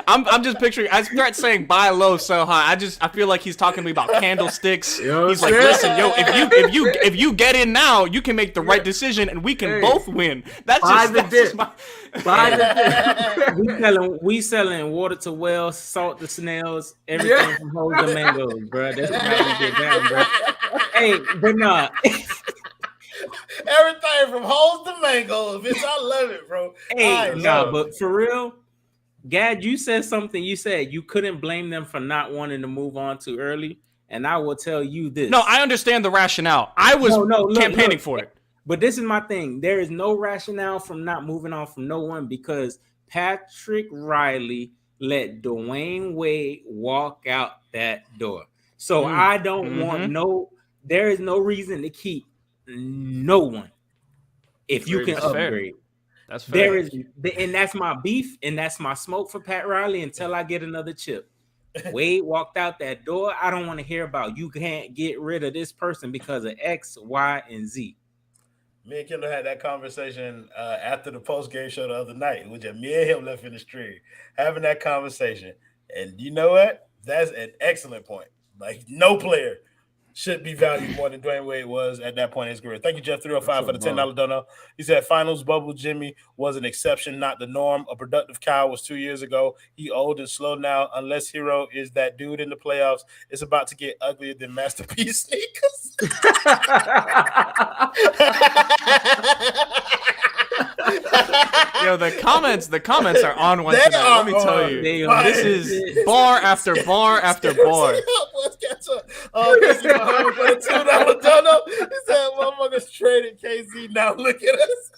S3: I'm just picturing. I start saying buy low, sell high. I feel like he's talking to me about candlesticks. He's like, listen, yo, if you get in now, you can make the right decision, and we can both win. That's just my.
S4: We selling water to wells, salt to snails, everything from hoes to mangoes, bro. That's how we get down, bro. Hey, but nah.
S2: Everything from hoes to mangoes, bitch. I love it, bro.
S4: Hey, but for real. Gad, you said something. You said you couldn't blame them for not wanting to move on too early, and I will tell you this.
S3: No, I understand the rationale. I was campaigning for it.
S4: But this is my thing. There is no rationale from not moving on from no one because Patrick Riley let Dwayne Wade walk out that door. So I don't want there is no reason to keep no one if you can upgrade.
S3: That's fair.
S4: And that's my beef, and that's my smoke for Pat Riley until I get another chip. Wade walked out that door. I don't want to hear about you can't get rid of this person because of X, Y, and Z.
S2: Me and Kendall had that conversation after the post-game show the other night. It was just me and him left in the stream having that conversation. And you know what? That's an excellent point. Like, no player should be valued more than Dwayne Wade was at that point in his career. Thank you, Jeff 305 for the $10 dono. He said finals bubble Jimmy was an exception, not the norm. A productive Kyle was 2 years ago. He old and slow now. Unless Hero is that dude in the playoffs, it's about to get uglier than Masterpiece sneakers.
S3: Yo, the comments are on one tonight. Let me tell you, this is bar after bar after bar.
S2: $2 dono. He said, "Motherfuckers traded KZ. Now look at us."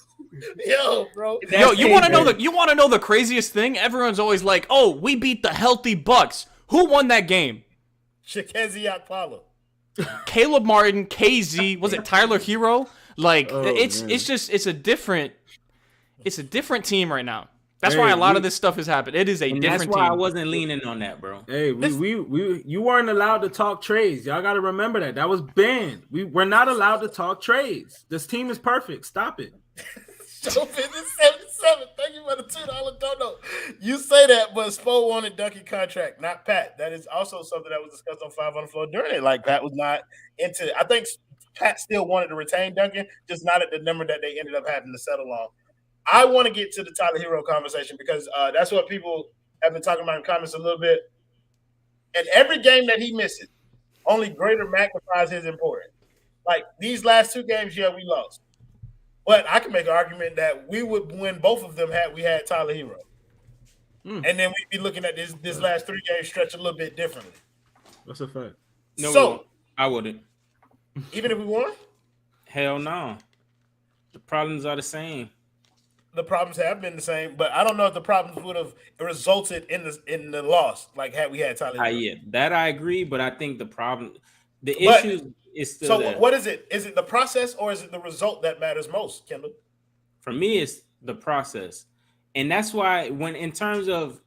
S2: Yo, bro.
S3: Yo, you want to know the craziest thing? Everyone's always like, "Oh, we beat the healthy Bucks." Who won that game?
S2: Shikezie Akpala.
S3: Caleb Martin, KZ. Was it Tyler Hero? Like, it's a different team right now. That's why a lot of this stuff has happened. It is a different team.
S4: That's why I wasn't leaning on that, bro.
S5: Hey, you weren't allowed to talk trades. Y'all got to remember that. That was banned. We're not allowed to talk trades. This team is perfect. Stop it.
S2: Show 77. Thank you for the $2 dono. You say that, but Spo wanted Duncan contract, not Pat. That is also something that was discussed on 5 on the floor during it. Like, Pat was not into it. I think Pat still wanted to retain Duncan, just not at the number that they ended up having to settle on. I want to get to the Tyler Hero conversation because that's what people have been talking about in comments a little bit. And every game that he misses, only greater magnifies his importance. Like, these last 2 games, yeah, we lost. But I can make an argument that we would win both of them had we had Tyler Hero. And then we'd be looking at this last 3 game stretch a little bit differently.
S5: That's a fact.
S4: No,
S2: so
S4: I wouldn't.
S2: Even if we won?
S4: Hell no. The problems are the same.
S2: The problems have been the same, but I don't know if the problems would have resulted in the loss, like had we had Tyler Hero.
S4: Yeah, that I agree, but I think the issue is still there.
S2: What is it? Is it the process or is it the result that matters most, Kendall?
S4: For me, it's the process. And that's why when in terms of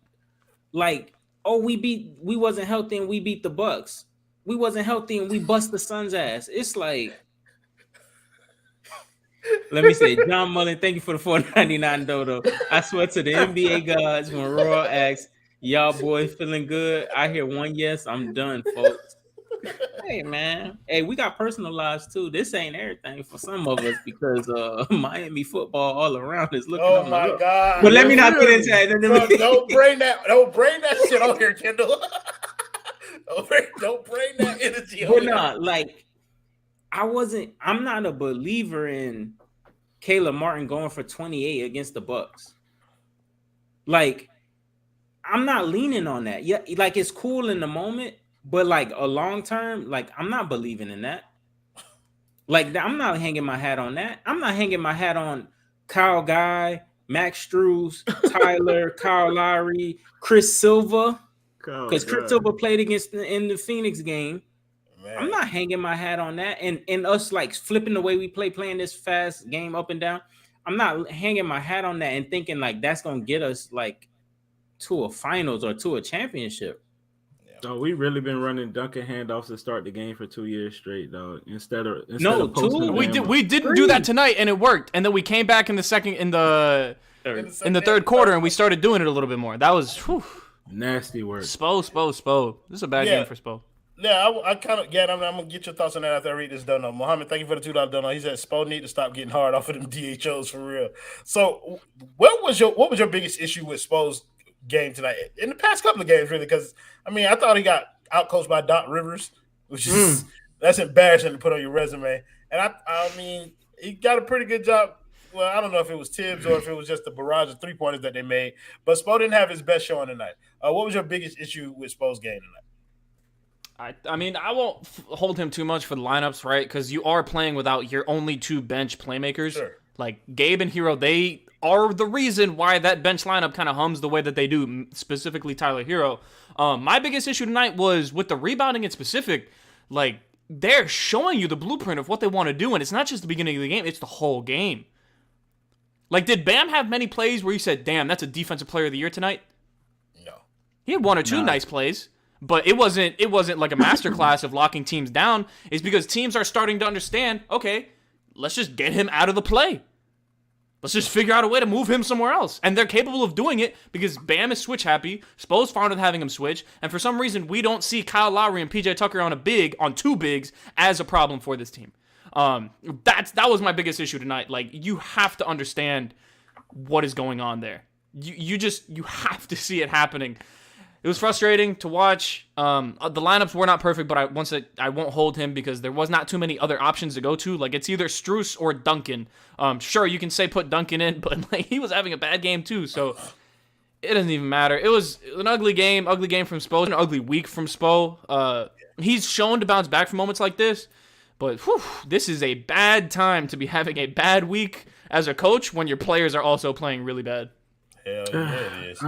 S4: like, oh, we wasn't healthy and we beat the Bucks. We wasn't healthy and we bust the Suns' ass. It's like, let me say, John Mullen, thank you for the $4.99 dodo. I swear to the NBA gods when Royal asks, y'all boys feeling good? I hear one yes, I'm done, folks. Hey, man. Hey, we got personal lives, too. This ain't everything for some of us because Miami football all around is looking
S2: Oh, my God.
S4: But let me not get into that.
S2: Don't bring that shit on here, Kendall. Don't bring that energy on here.
S4: But like, I'm not a believer in Caleb Martin going for 28 against the Bucks. Like, I'm not leaning on that. Yeah, like it's cool in the moment, but like a long term, like I'm not believing in that. Like, I'm not hanging my hat on that. I'm not hanging my hat on Kyle Guy, Max Strus, Tyler, Kyle Lowry, Chris Silva. Because Chris Silva played in the Phoenix game. Man. I'm not hanging my hat on that. And us like flipping the way we playing this fast game up and down. I'm not hanging my hat on that and thinking like that's gonna get us like to a finals or to a championship.
S5: So we really been running Duncan handoffs to start the game for 2 years straight, though. Instead of
S3: we didn't do that tonight and it worked. And then we came back in the third quarter and we started doing it a little bit more. That was
S5: nasty work.
S3: Spo. This is a bad game for Spo.
S2: Yeah, I kind of get. I'm gonna get your thoughts on that after I read this dono. Mohammed, thank you for the $2 dono. He said Spo need to stop getting hard off of them DHOs for real. So, what was your biggest issue with Spo's game tonight? In the past couple of games, really, because I mean, I thought he got outcoached by Doc Rivers, which is that's embarrassing to put on your resume. And I mean, he got a pretty good job. Well, I don't know if it was Tibbs or if it was just the barrage of 3-pointers that they made, but Spo didn't have his best showing tonight. What was your biggest issue with Spo's game tonight?
S3: I mean, I won't hold him too much for the lineups, right? Because you are playing without your only 2 bench playmakers.
S2: Sure.
S3: Like Gabe and Hero, they are the reason why that bench lineup kind of hums the way that they do, specifically Tyler Hero. My biggest issue tonight was with the rebounding in specific. Like, they're showing you the blueprint of what they want to do, and it's not just the beginning of the game, it's the whole game. Like, did Bam have many plays where you said, damn, that's a defensive player of the year tonight?
S2: No.
S3: He had one or two nice plays, but it wasn't like a masterclass of locking teams down. It's because teams are starting to understand, okay, let's just get him out of the play. Let's just figure out a way to move him somewhere else. And they're capable of doing it because Bam is switch happy. Spo's fond of having him switch. And for some reason, we don't see Kyle Lowry and PJ Tucker on two bigs as a problem for this team. That was my biggest issue tonight. Like, you have to understand what is going on there. You have to see it happening. It was frustrating to watch. The lineups were not perfect, but I won't hold him because there was not too many other options to go to. Like, it's either Strus or Duncan. Sure, you can say put Duncan in, but like, he was having a bad game too, so it doesn't even matter. It was an ugly game from Spo, an ugly week from Spo. He's shown to bounce back from moments like this, but this is a bad time to be having a bad week as a coach when your players are also playing really bad.
S2: Hell yeah, it is.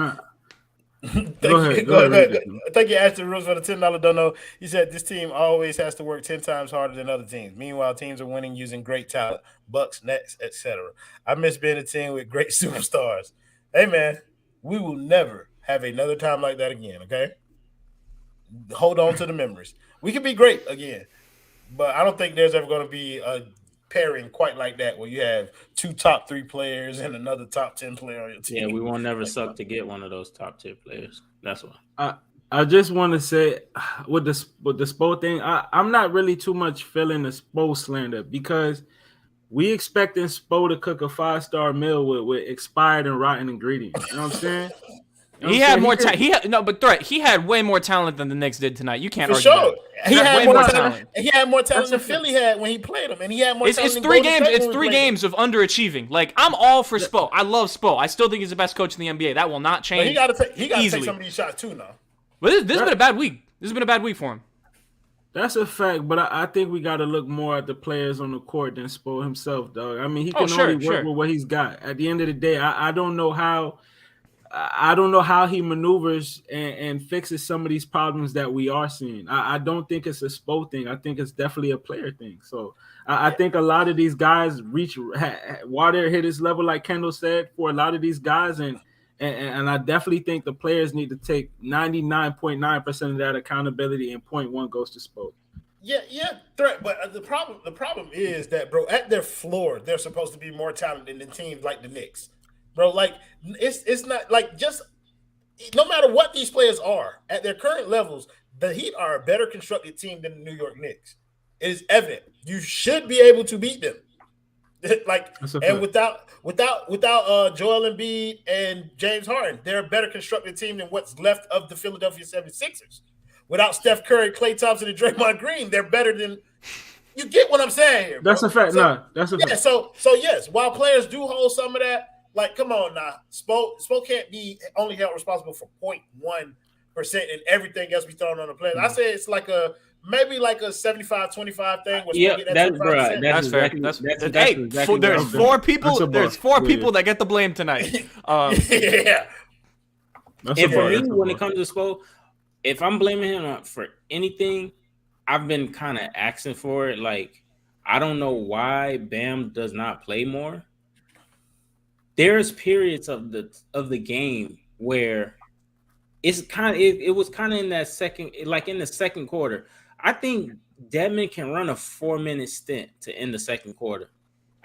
S5: Go ahead.
S2: Thank you, Ashton Rose, for the $10 dono. He said this team always has to work 10 times harder than other teams. Meanwhile, teams are winning using great talent, Bucks, Nets, etc. I miss being a team with great superstars. Hey, man, we will never have another time like that again, okay? Hold on to the memories. We can be great again, but I don't think there's ever going to be a pairing quite like that where you have two top 3 players and another top 10 player on your team.
S4: Yeah, we won't never suck to get one of those top 10 players. That's why.
S5: I just want to say with the Spo thing, I'm not really too much feeling the Spo slander because we expecting Spo to cook a 5-star meal with expired and rotten ingredients. You know what I'm saying?
S3: He had more talent. He had way more talent than the Knicks did tonight. You can't
S2: For
S3: argue
S2: sure.
S3: that.
S2: He had
S3: way
S2: more talent. He had more talent than Philly had when he played him, and he had more talent.
S3: It's 3 games. It's 3 games of underachieving. Like, I'm all for Spo. I love Spo. I still think he's the best coach in the NBA. That will not change.
S2: But he got to take some of these shots too now.
S3: But this has been a bad week. This has been a bad week for him.
S5: That's a fact, but I think we got to look more at the players on the court than Spo himself, dog. I mean, he can only work with what he's got. At the end of the day, I don't know how. I don't know how he maneuvers and fixes some of these problems that we are seeing. I don't think it's a Spo thing. I think it's definitely a player thing. So I think a lot of these guys water hit his level, like Kendall said, for a lot of these guys. And I definitely think the players need to take 99.9% of that accountability, and 0.1 goes to Spo.
S2: Yeah, threat. But the problem is that, bro, at their floor, they're supposed to be more talented than teams like the Knicks. Bro, like, it's not like, just no matter what these players are at their current levels, the Heat are a better constructed team than the New York Knicks. It is evident. You should be able to beat them. Like, and without Joel Embiid and James Harden, they're a better constructed team than what's left of the Philadelphia 76ers. Without Steph Curry, Klay Thompson, and Draymond Green, they're better than. You get what I'm saying here, bro.
S5: That's a fact. That's a fact.
S2: Yeah, so yes, while players do hold some of that. Like, come on now. Spo can't be only held responsible for 0.1% and everything else we thrown on the players. I say it's like maybe like a 75-25 thing.
S4: Yeah, that's right.
S3: That's fair. There's 4 people. There's 4 people that get the blame tonight.
S2: Yeah.
S4: And for me, when it comes to Spo, if I'm blaming him for anything, I've been kind of asking for it. Like, I don't know why Bam does not play more. There's periods of the game where it's kind of it was kind of in that second, like in the second quarter. I think Dedmon can run a 4-minute stint to end the second quarter.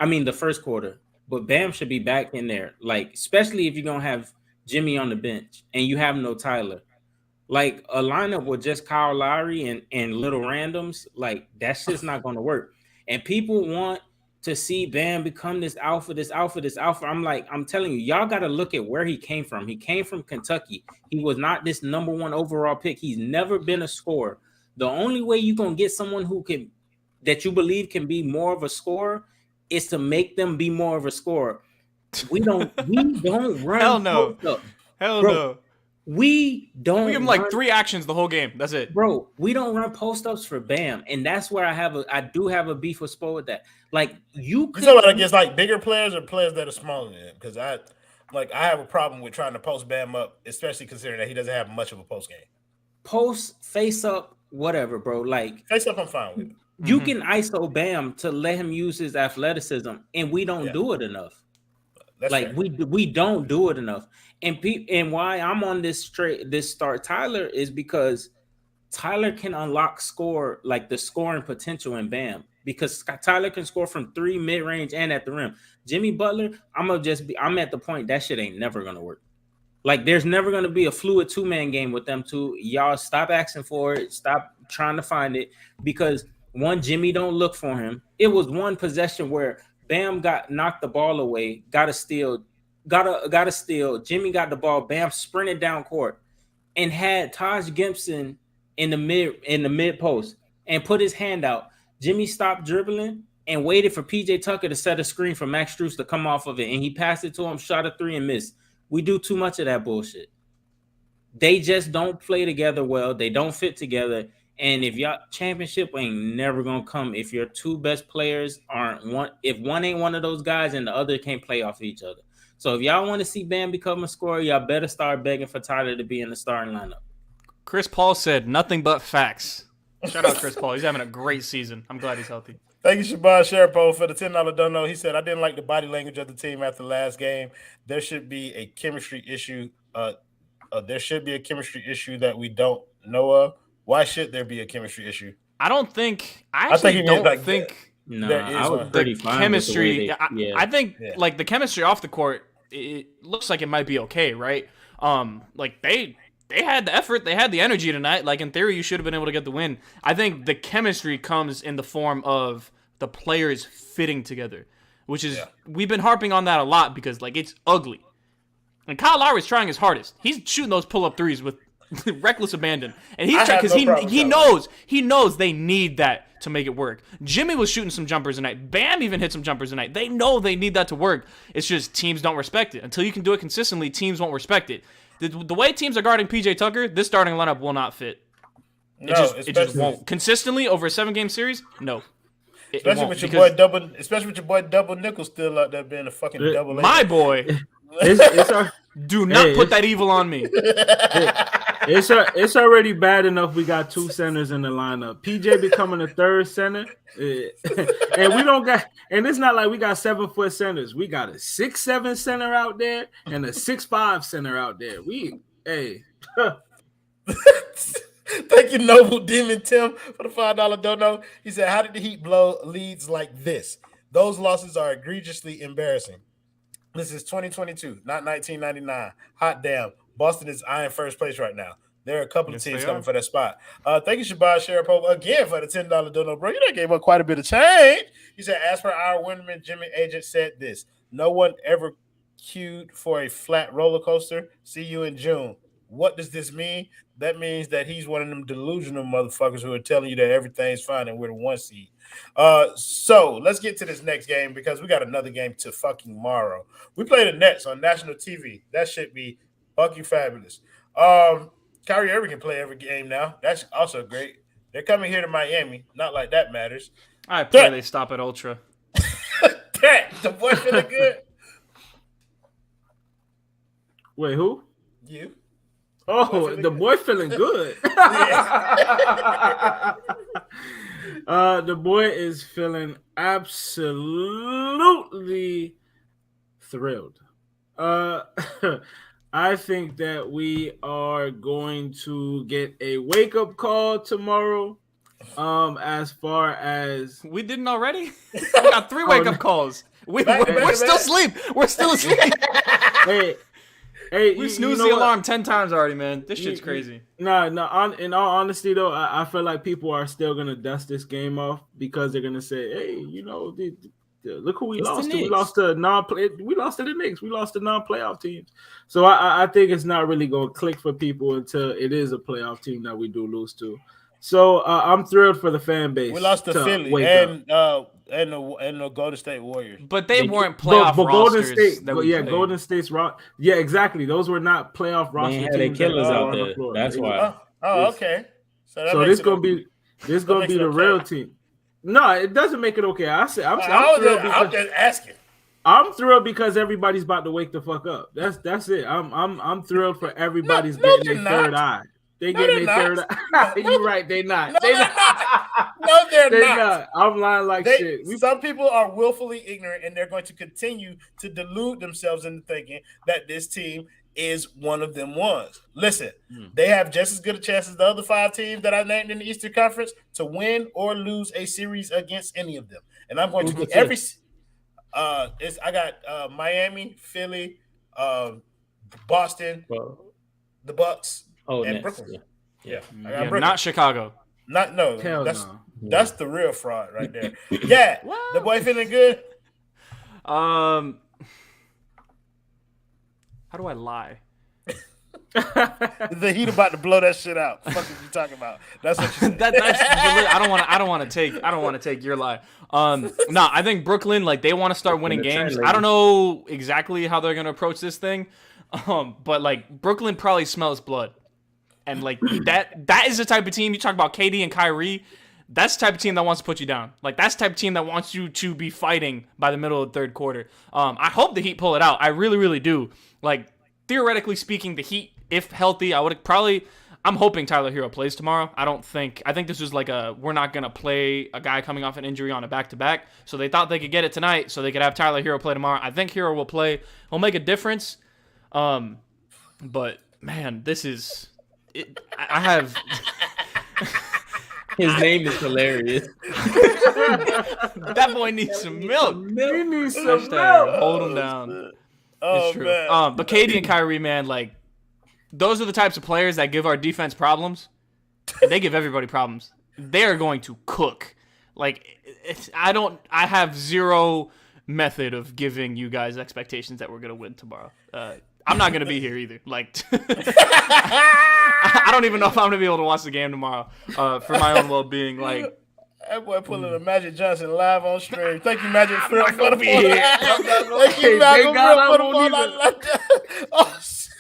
S4: I mean the first quarter, but Bam should be back in there. Like, especially if you're gonna have Jimmy on the bench and you have no Tyler. Like, a lineup with just Kyle Lowry and little randoms, like, that's just not gonna work. And people want to see Bam become this alpha. I'm telling you, y'all got to look at where he came from. He came from Kentucky. He was not this number 1 overall pick. He's never been a scorer. The only way you're going to get someone that you believe can be more of a scorer is to make them be more of a scorer. We don't run.
S3: Hell no. Hell no.
S4: We don't.
S3: We give him like 3 actions the whole game. That's it,
S4: bro. We don't run post-ups for Bam, and that's where I do have a beef with Spo with that. Like, you talking
S2: about against like bigger players or players that are smaller than him? Because I have a problem with trying to post Bam up, especially considering that he doesn't have much of a post game.
S4: Post, face up, whatever, bro. Like,
S2: face up, I'm fine with it.
S4: You can ISO Bam to let him use his athleticism, and we don't do it enough. Like
S2: fair.
S4: we don't do it enough. And why I'm on this start Tyler is because Tyler can unlock the scoring potential in Bam, because Tyler can score from 3 mid-range and at the rim. Jimmy Butler, I'm at the point that shit ain't never gonna work. Like, there's never gonna be a fluid 2-man game with them two. Y'all stop asking for it, stop trying to find it, because one, Jimmy don't look for him. It was one possession where Bam got knocked the ball away, got a steal. Jimmy got the ball, Bam sprinted down court and had Taj Gibson in the mid post and put his hand out. Jimmy stopped dribbling and waited for PJ Tucker to set a screen for Max Strus to come off of it, and he passed it to him, shot a 3 and missed. We do too much of that bullshit. They just don't play together well. They don't fit together. And if y'all championship ain't never gonna come if your two best players aren't one. If one ain't one of those guys and the other can't play off each other. So if y'all want to see Bam become a scorer, y'all better start begging for Tyler to be in the starting lineup.
S3: Chris Paul said nothing but facts. Shout out Chris Paul. He's having a great season. I'm glad he's healthy.
S2: Thank you, Shabazz Sharpo, for the $10 dono. He said, I didn't like the body language of the team after the last game. There should be a chemistry issue. There should be a chemistry issue that we don't know of. Why should there be a chemistry issue?
S3: I don't think. I think.
S4: No, I was pretty fine
S3: chemistry.
S4: with the way
S3: I think like the chemistry off the court, it looks like it might be okay, right? Like they had the effort, they had the energy tonight. Like in theory, you should have been able to get the win. I think the chemistry comes in the form of the players fitting together, which is we've been harping on that a lot because like it's ugly. And Kyle Lowry's trying his hardest. He's shooting those pull-up threes with reckless abandon, and he's trying because he knows they need that to make it work. Jimmy was shooting some jumpers tonight. Bam even hit some jumpers tonight. They know they need that to work. It's just teams don't respect it. Until you can do it consistently, teams won't respect it. The way teams are guarding PJ Tucker, this starting lineup will not fit. It just won't. Consistently over a 7-game series, no.
S2: Especially with your boy Double Nickel still out there being a fucking double.
S3: My boy. Do not put that evil on me.
S5: It's already bad enough we got 2 centers in the lineup. PJ becoming a 3rd center, and we don't got. And it's not like we got 7-foot centers. We got a 6'7" center out there and a 6'5" center out there.
S2: Thank you, Noble Demon Tim, for the $5 dono. He said, "How did the Heat blow leads like this? Those losses are egregiously embarrassing. This is 2022, not 1999. Hot damn. Boston is eyeing first place right now. There are a couple of teams coming for that spot." Thank you, Shabazz Sharapova, again for the $10 dono, bro. You done gave up quite a bit of change. He said, as per our Winterman, Jimmy Agent said this: no one ever queued for a flat roller coaster. See you in June. What does this mean? That means that he's one of them delusional motherfuckers who are telling you that everything's fine and we're the 1 seed. So let's get to this next game because we got another game to fucking tomorrow. We play the Nets on national TV. That should be fucking fabulous. Kyrie Irving can play every game now. That's also great. They're coming here to Miami. Not like that matters.
S3: I pray they stop at Ultra.
S2: The boy feeling good.
S5: Wait, who?
S2: You.
S5: Oh, the boy feeling good. The boy is feeling absolutely thrilled. I think that we are going to get a wake-up call tomorrow. As far as
S3: we didn't already, we got 3 wake-up calls. We're still asleep. We're still asleep.
S5: Hey,
S3: we snoozed the alarm 10 times already, man. This shit's crazy.
S5: In all honesty, though, I feel like people are still gonna dust this game off because they're gonna say, "Hey, look who we lost to. We lost to the Knicks. We lost to non-playoff teams." So I think it's not really gonna click for people until it is a playoff team that we do lose to. So I'm thrilled for the fan base.
S2: We lost to Philly and the Golden State Warriors,
S3: but they weren't playoff rosters.
S5: Golden State's rock. Yeah, exactly. Those were not playoff rosters.
S4: They had their killers out there. That's why.
S2: Okay.
S5: So this gonna be the real team. No, it doesn't make it okay. I'm thrilled.
S2: I'm just asking.
S5: I'm thrilled because everybody's about to wake the fuck up. That's it. I'm thrilled for everybody's getting their third eye. They
S2: No,
S5: getting
S2: they're
S5: their
S2: not.
S5: third. You right? They not.
S2: No,
S5: They
S2: they're
S5: not.
S2: not. No, they're
S5: They
S2: not.
S5: not. I'm lying like shit.
S2: Some people are willfully ignorant, and they're going to continue to delude themselves into thinking that this team is one of them ones. Listen, they have just as good a chance as the other 5 teams that I named in the Eastern Conference to win or lose a series against any of them. And I'm going to
S4: Who's
S2: get
S4: the
S2: every.
S4: fifth?
S2: I got Miami, Philly, Boston, the Bucks, and
S4: Nets,
S2: Brooklyn.
S4: Yeah.
S2: I got
S3: Yeah,
S2: Brooklyn.
S3: not Chicago.
S5: Hell
S2: That's
S5: no.
S2: that's the real fraud right there. Yeah, the boy feeling good.
S3: How do I lie?
S2: The Heat about to blow that shit out. Fuck is you talking about? That's what you said.
S3: I don't want to take your lie. No, I think Brooklyn, like, they want to start winning games. I don't know exactly how they're gonna approach this thing, but like Brooklyn probably smells blood, and like that is the type of team you talk about. KD and Kyrie, that's the type of team that wants to put you down. Like, that's the type of team that wants you to be fighting by the middle of the third quarter. I hope the Heat pull it out. I really, really do. Like, theoretically speaking, the Heat, if healthy, I'm hoping Tyler Hero plays tomorrow. I think this was like we're not going to play a guy coming off an injury on a back-to-back. So they thought they could get it tonight so they could have Tyler Hero play tomorrow. I think Hero will play. He'll make a difference. But, man, this is... I have...
S4: His name is hilarious.
S3: That boy needs some milk.
S5: He needs some
S3: Hashtag
S5: milk.
S3: hold him down.
S2: Oh,
S3: It's true.
S2: man.
S3: But KD and Kyrie, man, like, those are the types of players that give our defense problems. And they give everybody problems. They are going to cook. Like, I have zero method of giving you guys expectations that we're going to win tomorrow. I'm not going to be here either. Like, I don't even know if I'm going to be able to watch the game tomorrow for my own well-being. Like,
S2: that boy pulling a Magic Johnson live on stream. Thank you, Magic, for the ball.
S3: be here.
S2: Thank you, Magic, for the ball like that. Oh, shit.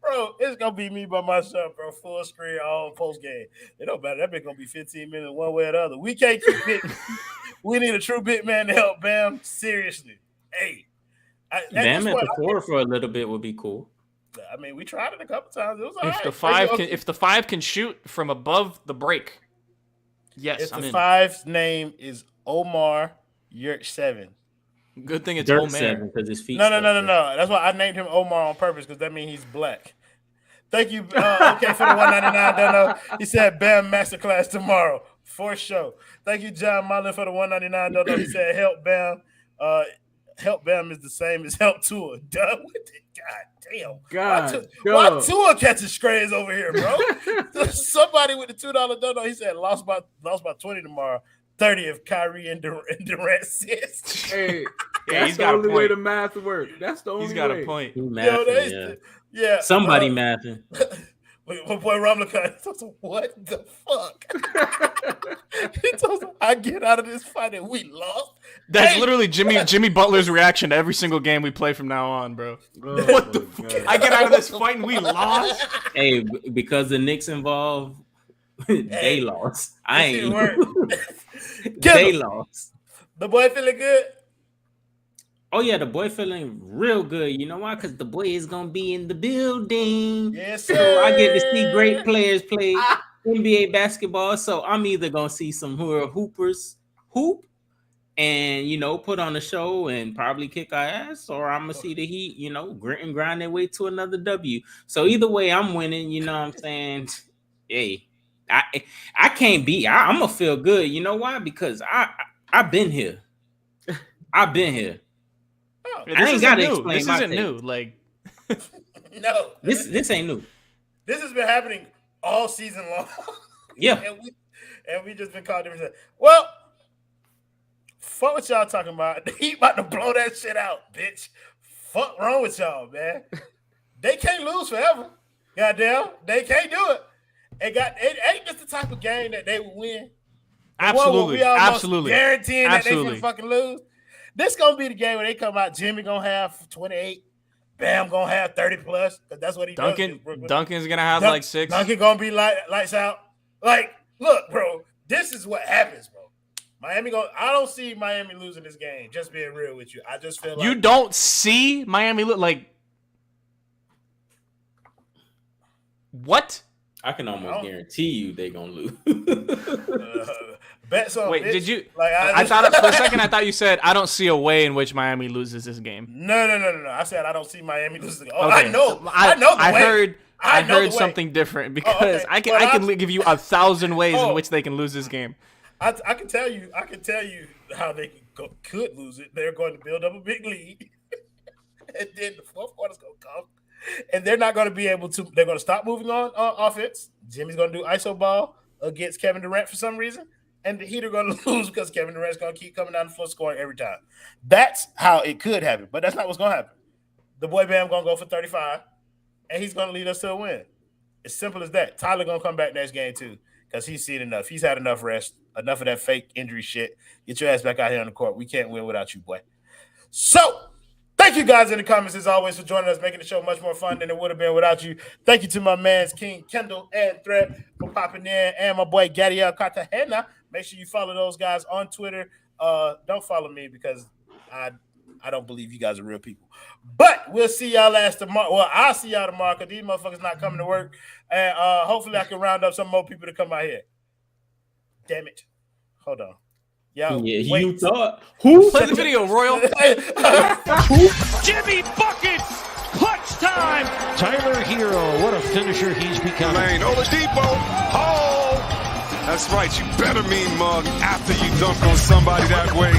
S2: Bro, it's gonna be me by myself, bro. Full screen, all post game. It don't matter. That bitch gonna be 15 minutes one way or the other. We can't keep it. We need a true big man to help Bam. Seriously, hey.
S4: Bam at the 4 for a little bit would be cool.
S2: I mean, we tried it a couple times. It was all
S3: if
S2: right.
S3: the five can shoot from above the break, yes,
S2: If
S3: I'm
S2: the
S3: in.
S2: 5's name is Omar Yerk 7.
S3: Good thing it's
S4: Dirt
S3: Omer.
S4: 7 because his feet.
S2: No. That's why I named him Omar on purpose, because that means he's black. Thank you. Okay, for the $1.99 dono. He said Bam masterclass tomorrow for sure. Thank you, John Mullen, for the $1.99 dono. He said help Bam. Help Bam is the same as help Tua. Done with it. God damn. Why Tua catching strays over here, bro? Somebody with the $2 dono. He said lost by 20 tomorrow. 30 if Kyrie and Durant says.
S5: Hey,
S3: Yeah,
S5: that's the only way the math work. That's the only way.
S3: He's got a point.
S2: Yeah.
S4: Somebody mathing.
S2: My boy Ramlakan told him, what the fuck? He told him, I get out of this fight and we lost.
S3: That's literally Jimmy Butler's reaction to every single game we play from now on, bro. What the fuck? I get out of this fight and we lost?
S4: Hey, because the Knicks involved, they lost. I ain't. They lost.
S2: The boy feeling good?
S4: Oh, yeah, the boy feeling real good. You know why? Because the boy is going to be in the building.
S2: Yes, sir.
S4: So I get to see great players play NBA basketball. So I'm either going to see some hoopers hoop and, put on a show and probably kick our ass, or I'm going to see the Heat, grit and grind their way to another W. So either way, I'm winning. You know what I'm saying? Hey, I can't be. I'm going to feel good. You know why? Because I've been here. I've been here.
S3: Yeah,
S4: I ain't gotta explain.
S3: This isn't new. Like,
S2: no,
S4: this ain't new.
S2: This has been happening all season long.
S4: Yeah,
S2: and we just been called different. Well, fuck what y'all talking about. The Heat about to blow that shit out, bitch. Fuck wrong with y'all, man. They can't lose forever. Goddamn, they can't do it. It ain't just the type of game that they would win.
S3: absolutely, absolutely,
S2: guaranteeing that they can fucking lose. This gonna be the game where they come out. Jimmy gonna have 28. Bam gonna have 30 plus. Because that's what he does.
S3: Duncan's gonna have like 6.
S2: Duncan gonna be lights out. Like, look, bro, this is what happens, bro. I don't see Miami losing this game. Just being real with you. I just feel like
S3: you don't see Miami look like what?
S4: I can almost guarantee you they gonna lose.
S2: Bets on.
S3: Wait,
S2: bitch.
S3: did you?
S2: Like,
S3: I thought for a second I thought you said I don't see a way in which Miami loses this game.
S2: No. I said I don't see Miami losing. Oh,
S3: Okay.
S2: I know. I know the way.
S3: I
S2: know the
S3: heard
S2: way.
S3: something different because
S2: okay.
S3: I can give you 1,000 ways in which they can lose this game.
S2: I can tell you how they could lose it. They're going to build up a big lead, and then the fourth quarter's going to come, and they're not going to be able to. They're going to stop moving on offense. Jimmy's going to do ISO ball against Kevin Durant for some reason, and the Heat are going to lose because Kevin Durant's going to keep coming down the floor scoring every time. That's how it could happen, but that's not what's going to happen. The boy Bam going to go for 35, and he's going to lead us to a win. As simple as that. Tyler going to come back next game too because he's seen enough. He's had enough rest, enough of that fake injury shit. Get your ass back out here on the court. We can't win without you, boy. So, thank you guys in the comments as always for joining us, making the show much more fun than it would have been without you. Thank you to my mans King Kendall and Threat for popping in, and my boy Gadiel Cartagena. Make sure you follow those guys on Twitter. Don't follow me because I don't believe you guys are real people. But we'll see y'all tomorrow. Well, I'll see y'all tomorrow because these motherfuckers not coming to work. And hopefully I can round up some more people to come out here. Damn it. Hold on. Yo,
S4: yeah,
S2: wait.
S4: you thought
S3: Who? Play the video, Royal.
S1: Jimmy Buckets! Clutch time! Tyler Hero, what a finisher he's become.
S6: Lane, Oladipo. Oh! That's right. You better mean mug after you dunk on somebody that way.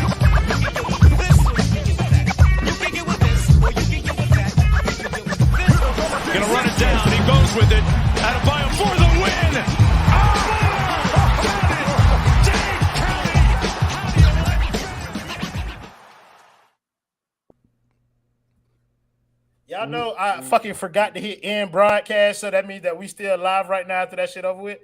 S1: Gonna run it down. He goes with it. Adebayo for the win!
S2: Y'all know I fucking forgot to hit end broadcast, so that means that we still live right now after that shit over with.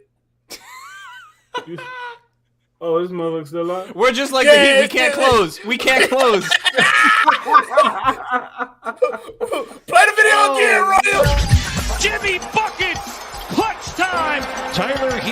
S5: Oh, this motherfucker's still alive?
S3: We're just like the Heat. We can't close. We can't close.
S2: Play the video again, Royal.
S1: Jimmy Buckets! Clutch time! Tyler Hero.